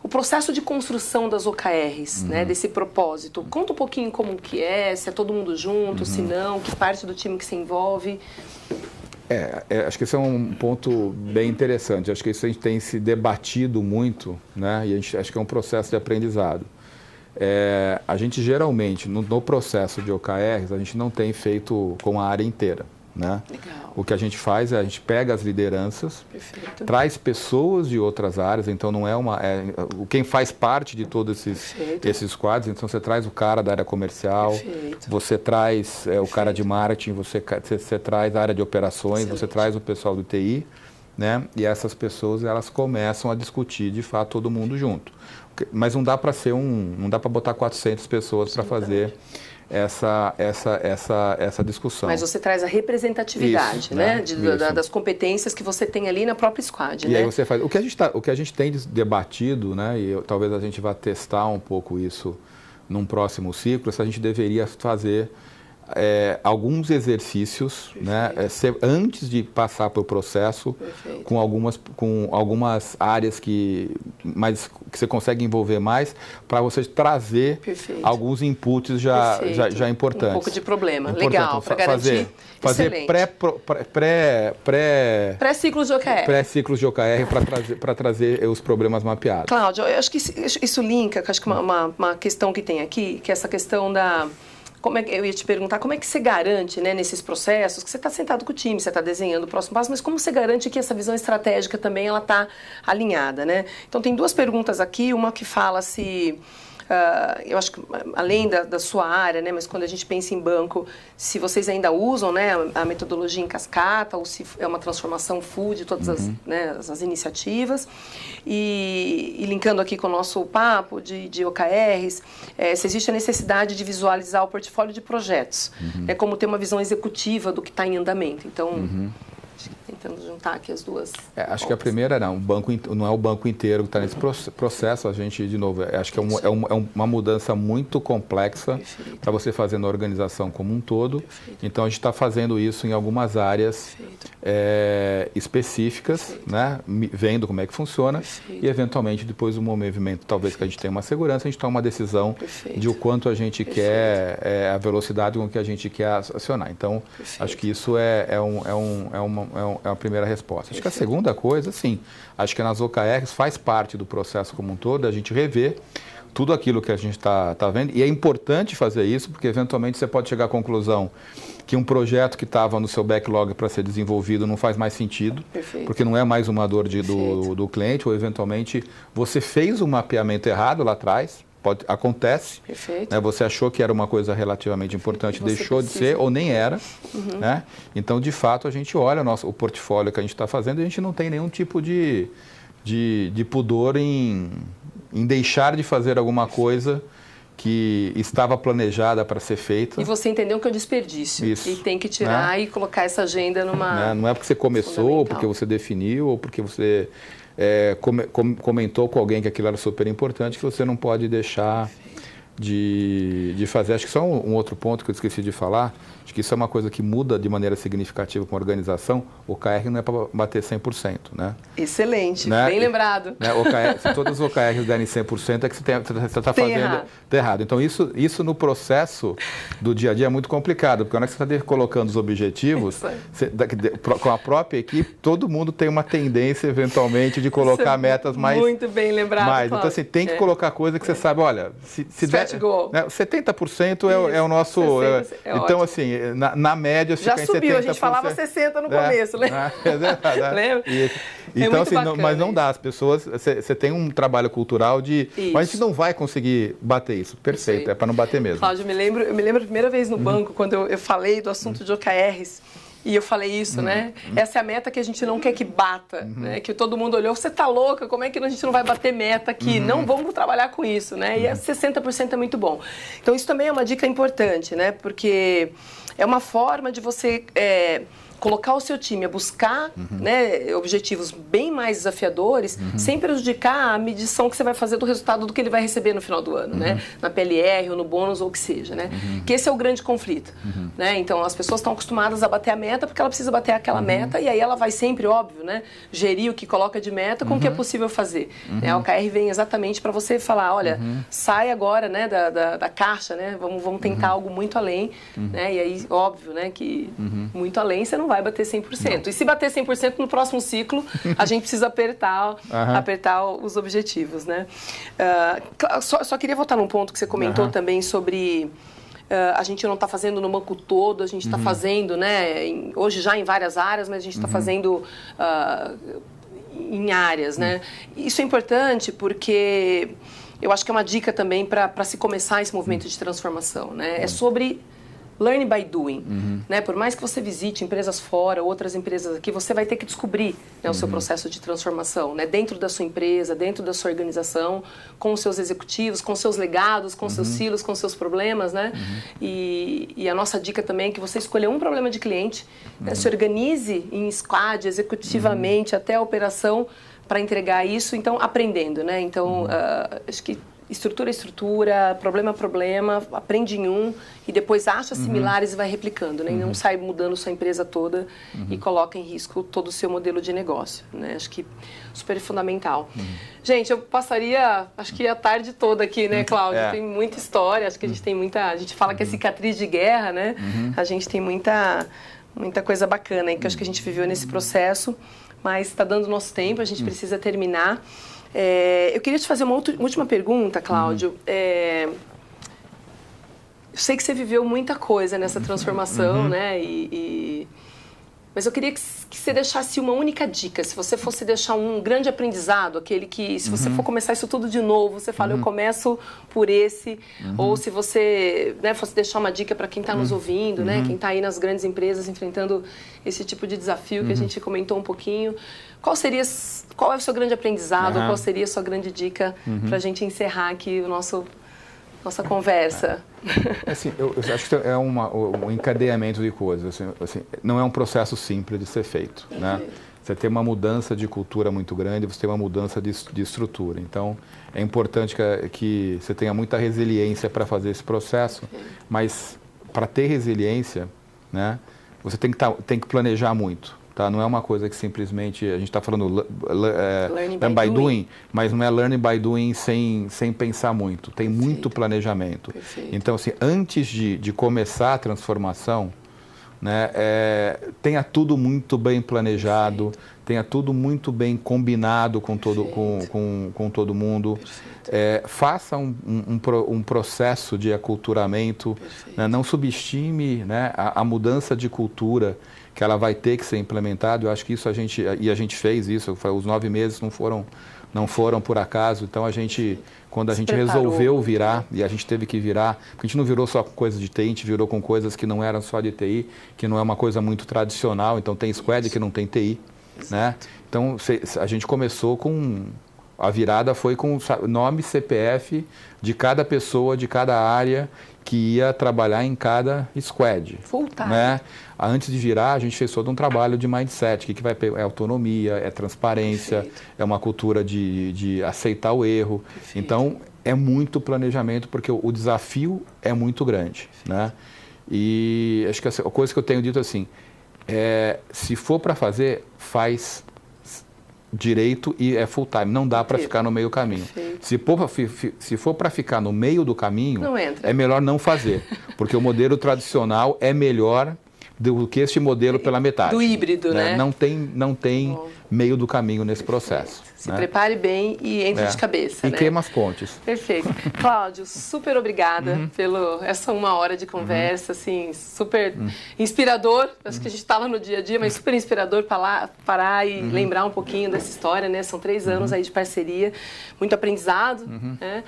O processo de construção das OKRs, né, desse propósito. Conta um pouquinho como que se é todo mundo junto, se não, que parte do time que se envolve. Acho que esse é um ponto bem interessante. Acho que isso a gente tem se debatido muito, né, e acho que é um processo de aprendizado. A gente geralmente, no processo de OKRs, a gente não tem feito com a área inteira. Né? O que a gente faz é a gente pega as lideranças, traz pessoas de outras áreas, então não quem faz parte de todos esses quadros, então você traz o cara da área comercial, você traz o cara de marketing, você traz a área de operações, você traz o pessoal do TI, né? E essas pessoas elas começam a discutir de fato todo mundo junto. Mas não dá para não dá para botar 400 pessoas para fazer essa discussão. Mas você traz a representatividade, né? Das competências que você tem ali na própria squad. E aí você faz. O que a gente tem debatido, né? E talvez a gente vá testar um pouco isso num próximo ciclo, se a gente deveria fazer alguns exercícios, né, antes de passar pelo processo, com algumas áreas que você consegue envolver mais, para você trazer alguns inputs já importantes. Um pouco de problema. Legal, para garantir. Fazer pré-ciclos de OKR. Pré-ciclos de OKR para trazer os problemas mapeados. Cláudio, eu acho que isso linka, acho que uma questão que tem aqui, que é essa questão da... eu ia te perguntar, como é que você garante, né, nesses processos, que você está sentado com o time, você está desenhando o próximo passo, mas como você garante que essa visão estratégica também ela está alinhada, né? Então, tem duas perguntas aqui, uma que fala se... eu acho que além da sua área, né, mas quando a gente pensa em banco, se vocês ainda usam, né, a metodologia em cascata ou se é uma transformação full de todas as iniciativas. E linkando aqui com o nosso papo de OKRs, se existe a necessidade de visualizar o portfólio de projetos, como ter uma visão executiva do que está em andamento. Então, tentando juntar aqui as duas. Acho que a primeira não é o banco inteiro que está nesse processo. A gente, de novo, acho que é uma mudança muito complexa para você fazer na organização como um todo. Perfeito. Então, a gente está fazendo isso em algumas áreas específicas, né? Vendo como é que funciona. Perfeito. E, eventualmente, depois do movimento, talvez que a gente tenha uma segurança, a gente toma uma decisão de o quanto a gente quer, a velocidade com que a gente quer acionar. Então, acho que isso é uma primeira resposta. Acho que a segunda coisa, sim, acho que nas OKRs faz parte do processo como um todo, a gente rever tudo aquilo que a gente está vendo. E é importante fazer isso, porque eventualmente você pode chegar à conclusão que um projeto que estava no seu backlog para ser desenvolvido não faz mais sentido, porque não é mais uma dor do cliente, ou eventualmente você fez um mapeamento errado lá atrás. Acontece, né? Você achou que era uma coisa relativamente importante, deixou de ser ou nem era. Né? Então, de fato, a gente olha o portfólio que a gente está fazendo e a gente não tem nenhum tipo de pudor em deixar de fazer alguma coisa que estava planejada para ser feita. E você entendeu que é um desperdício. Isso. E tem que tirar, né? E colocar essa agenda numa... Não é porque você começou, ou porque você definiu, ou porque você... comentou com alguém que aquilo era super importante, que você não pode deixar de fazer. Acho que só um outro ponto que eu esqueci de falar, acho que isso é uma coisa que muda de maneira significativa com a organização. O OKR não é para bater 100%, né? Excelente, né? Bem lembrado. Né? Se todas as OKRs derem 100%, é que você está fazendo errado. Então, isso no processo do dia a dia é muito complicado, porque quando você está colocando os objetivos, com a própria equipe, todo mundo tem uma tendência, eventualmente, de colocar metas mais... Muito bem lembrado, Então, assim, tem que colocar coisa que você sabe, olha, se der, né, 70% é o nosso... Então, assim, na média, já fica subiu, em 70%. A gente falava 60% no começo, lembra? Lembra? Então, assim, mas não dá. As pessoas... Você tem um trabalho cultural de... Mas a gente não vai conseguir bater isso. Perfeito, é para não bater mesmo. Cláudio, eu me lembro a primeira vez no banco, quando eu falei do assunto de OKRs, e eu falei isso, né? Essa é a meta que a gente não quer que bata, né? Que todo mundo olhou, você tá louca, como é que a gente não vai bater meta aqui? Não vamos trabalhar com isso, né? E 60% é muito bom. Então, isso também é uma dica importante, né? Porque é uma forma de você... colocar o seu time a buscar né, objetivos bem mais desafiadores, sem prejudicar a medição que você vai fazer do resultado do que ele vai receber no final do ano, né? Na PLR ou no bônus ou o que seja, né? Que esse é o grande conflito, né? Então, as pessoas estão acostumadas a bater a meta porque ela precisa bater aquela meta e aí ela vai sempre, óbvio, né? Gerir o que coloca de meta com o que é possível fazer. Né? A OKR vem exatamente para você falar, olha, sai agora, né, da caixa, né? Vamos tentar algo muito além, né? E aí, óbvio, né, que muito além você não vai bater 100%. Não. E se bater 100% no próximo ciclo, a gente precisa apertar os objetivos, né? Só queria voltar num ponto que você comentou também sobre... a gente não está fazendo no banco todo, a gente está fazendo, né? Hoje já em várias áreas, mas a gente está fazendo em áreas, né? Isso é importante porque eu acho que é uma dica também para se começar esse movimento de transformação, né? É sobre... Learn by doing, né? Por mais que você visite empresas fora, outras empresas aqui, você vai ter que descobrir, né, o seu processo de transformação, né? Dentro da sua empresa, dentro da sua organização, com os seus executivos, com os seus legados, com os seus silos, com os seus problemas, né? E a nossa dica também é que você escolha um problema de cliente, né? Se organize em squad, executivamente, até a operação para entregar isso, então aprendendo, né? Então, acho que estrutura a estrutura, problema a problema, aprende em um e depois acha similares e vai replicando, né? E não sai mudando sua empresa toda e coloca em risco todo o seu modelo de negócio, né? Acho que super fundamental. Gente, eu passaria, acho que a tarde toda aqui, né, Cláudio? Tem muita história, acho que a gente tem muita... A gente fala que é cicatriz de guerra, né? A gente tem muita coisa bacana aí que acho que a gente viveu nesse processo, mas está dando nosso tempo, a gente precisa terminar. Eu queria te fazer uma última pergunta, Cláudio. Eu sei que você viveu muita coisa nessa transformação, né? Mas eu queria que você deixasse uma única dica. Se você fosse deixar um grande aprendizado, aquele que, se você for começar isso tudo de novo, você fala, eu começo por esse. Ou se você, né, fosse deixar uma dica para quem está nos ouvindo, né? Quem está aí nas grandes empresas enfrentando esse tipo de desafio que a gente comentou um pouquinho. Qual é o seu grande aprendizado? Qual seria a sua grande dica para a gente encerrar aqui o nossa conversa? Assim, eu acho que é um encadeamento de coisas. Assim, não é um processo simples de ser feito, né? Você tem uma mudança de cultura muito grande, você tem uma mudança de estrutura. Então, é importante que você tenha muita resiliência para fazer esse processo, mas para ter resiliência, né, você tem que planejar muito. Tá? Não é uma coisa que simplesmente, a gente está falando learning by doing, mas não é learning by doing sem pensar muito. Tem muito planejamento. Então, assim, antes de começar a transformação, né, tenha tudo muito bem planejado, tenha tudo muito bem combinado com todo mundo, faça um processo de aculturamento, né, não subestime, né, a mudança de cultura que ela vai ter que ser implementada. Eu acho que isso a gente fez isso, os 9 meses não foram por acaso. Então quando a gente resolveu virar, e a gente teve que virar, porque a gente não virou só com coisas de TI, a gente virou com coisas que não eram só de TI, que não é uma coisa muito tradicional. Então tem squad que não tem TI, né? Então a gente começou a virada foi com nome, CPF de cada pessoa, de cada área que ia trabalhar em cada squad. Full time. Né? Antes de virar, a gente fez todo um trabalho de mindset, que vai é autonomia, é transparência, é uma cultura de aceitar o erro. Então, é muito planejamento, porque o desafio é muito grande. Né? E acho que a coisa que eu tenho dito assim, se for para fazer, faz direito e é full time. Não dá para ficar no meio do caminho. Se for para ficar no meio do caminho, é melhor não fazer, porque o modelo tradicional é melhor do que este modelo pela metade. Do híbrido, né? Não tem meio do caminho nesse processo. Se prepare bem e entre de cabeça. E queima as pontes. Perfeito. Cláudio, super obrigada essa 1 hora de conversa, assim, super inspirador. Acho que a gente está lá no dia a dia, mas super inspirador parar e lembrar um pouquinho dessa história, né? São 3 anos aí de parceria, muito aprendizado, né?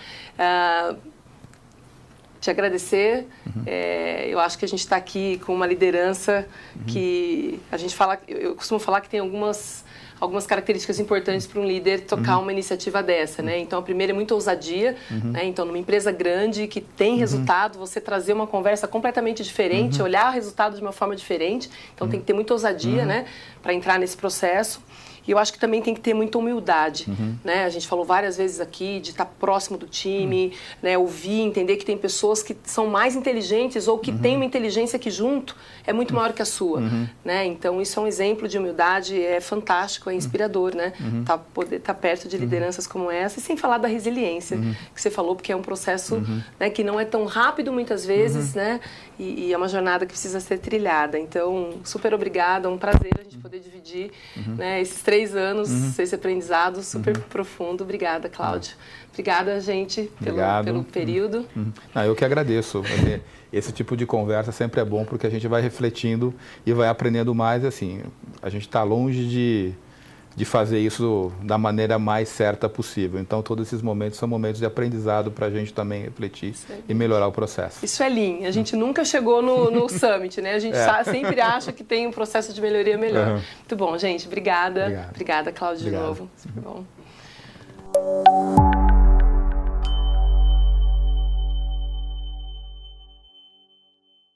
Te agradecer. Eu acho que a gente está aqui com uma liderança que a gente fala, eu costumo falar que tem algumas características importantes para um líder tocar uma iniciativa dessa, né? Então, a primeira é muita ousadia, né? Então, numa empresa grande que tem resultado, você trazer uma conversa completamente diferente, olhar o resultado de uma forma diferente. Então, tem que ter muita ousadia, né? Para entrar nesse processo. E eu acho que também tem que ter muita humildade, né? A gente falou várias vezes aqui de estar próximo do time, né? Ouvir, entender que tem pessoas que são mais inteligentes ou que têm uma inteligência que junto é muito maior que a sua, né? Então, isso é um exemplo de humildade, é fantástico, é inspirador, né? Poder estar perto de lideranças como essa, e sem falar da resiliência que você falou, porque é um processo, né, que não é tão rápido muitas vezes, né? E é uma jornada que precisa ser trilhada. Então, super obrigada, um prazer a gente poder dividir, né, esses 3 anos, esse aprendizado super profundo. Obrigada, Cláudio. Obrigada, gente, pelo período. Eu que agradeço. Esse tipo de conversa sempre é bom, porque a gente vai refletindo e vai aprendendo mais. Assim, a gente está longe de fazer isso da maneira mais certa possível. Então, todos esses momentos são momentos de aprendizado para a gente também refletir e melhorar o processo. Isso é Lean. A gente nunca chegou no Summit, né? A gente sempre acha que tem um processo de melhoria melhor. Muito bom, gente. Obrigada. Obrigada, Cláudio, de novo. Super bom.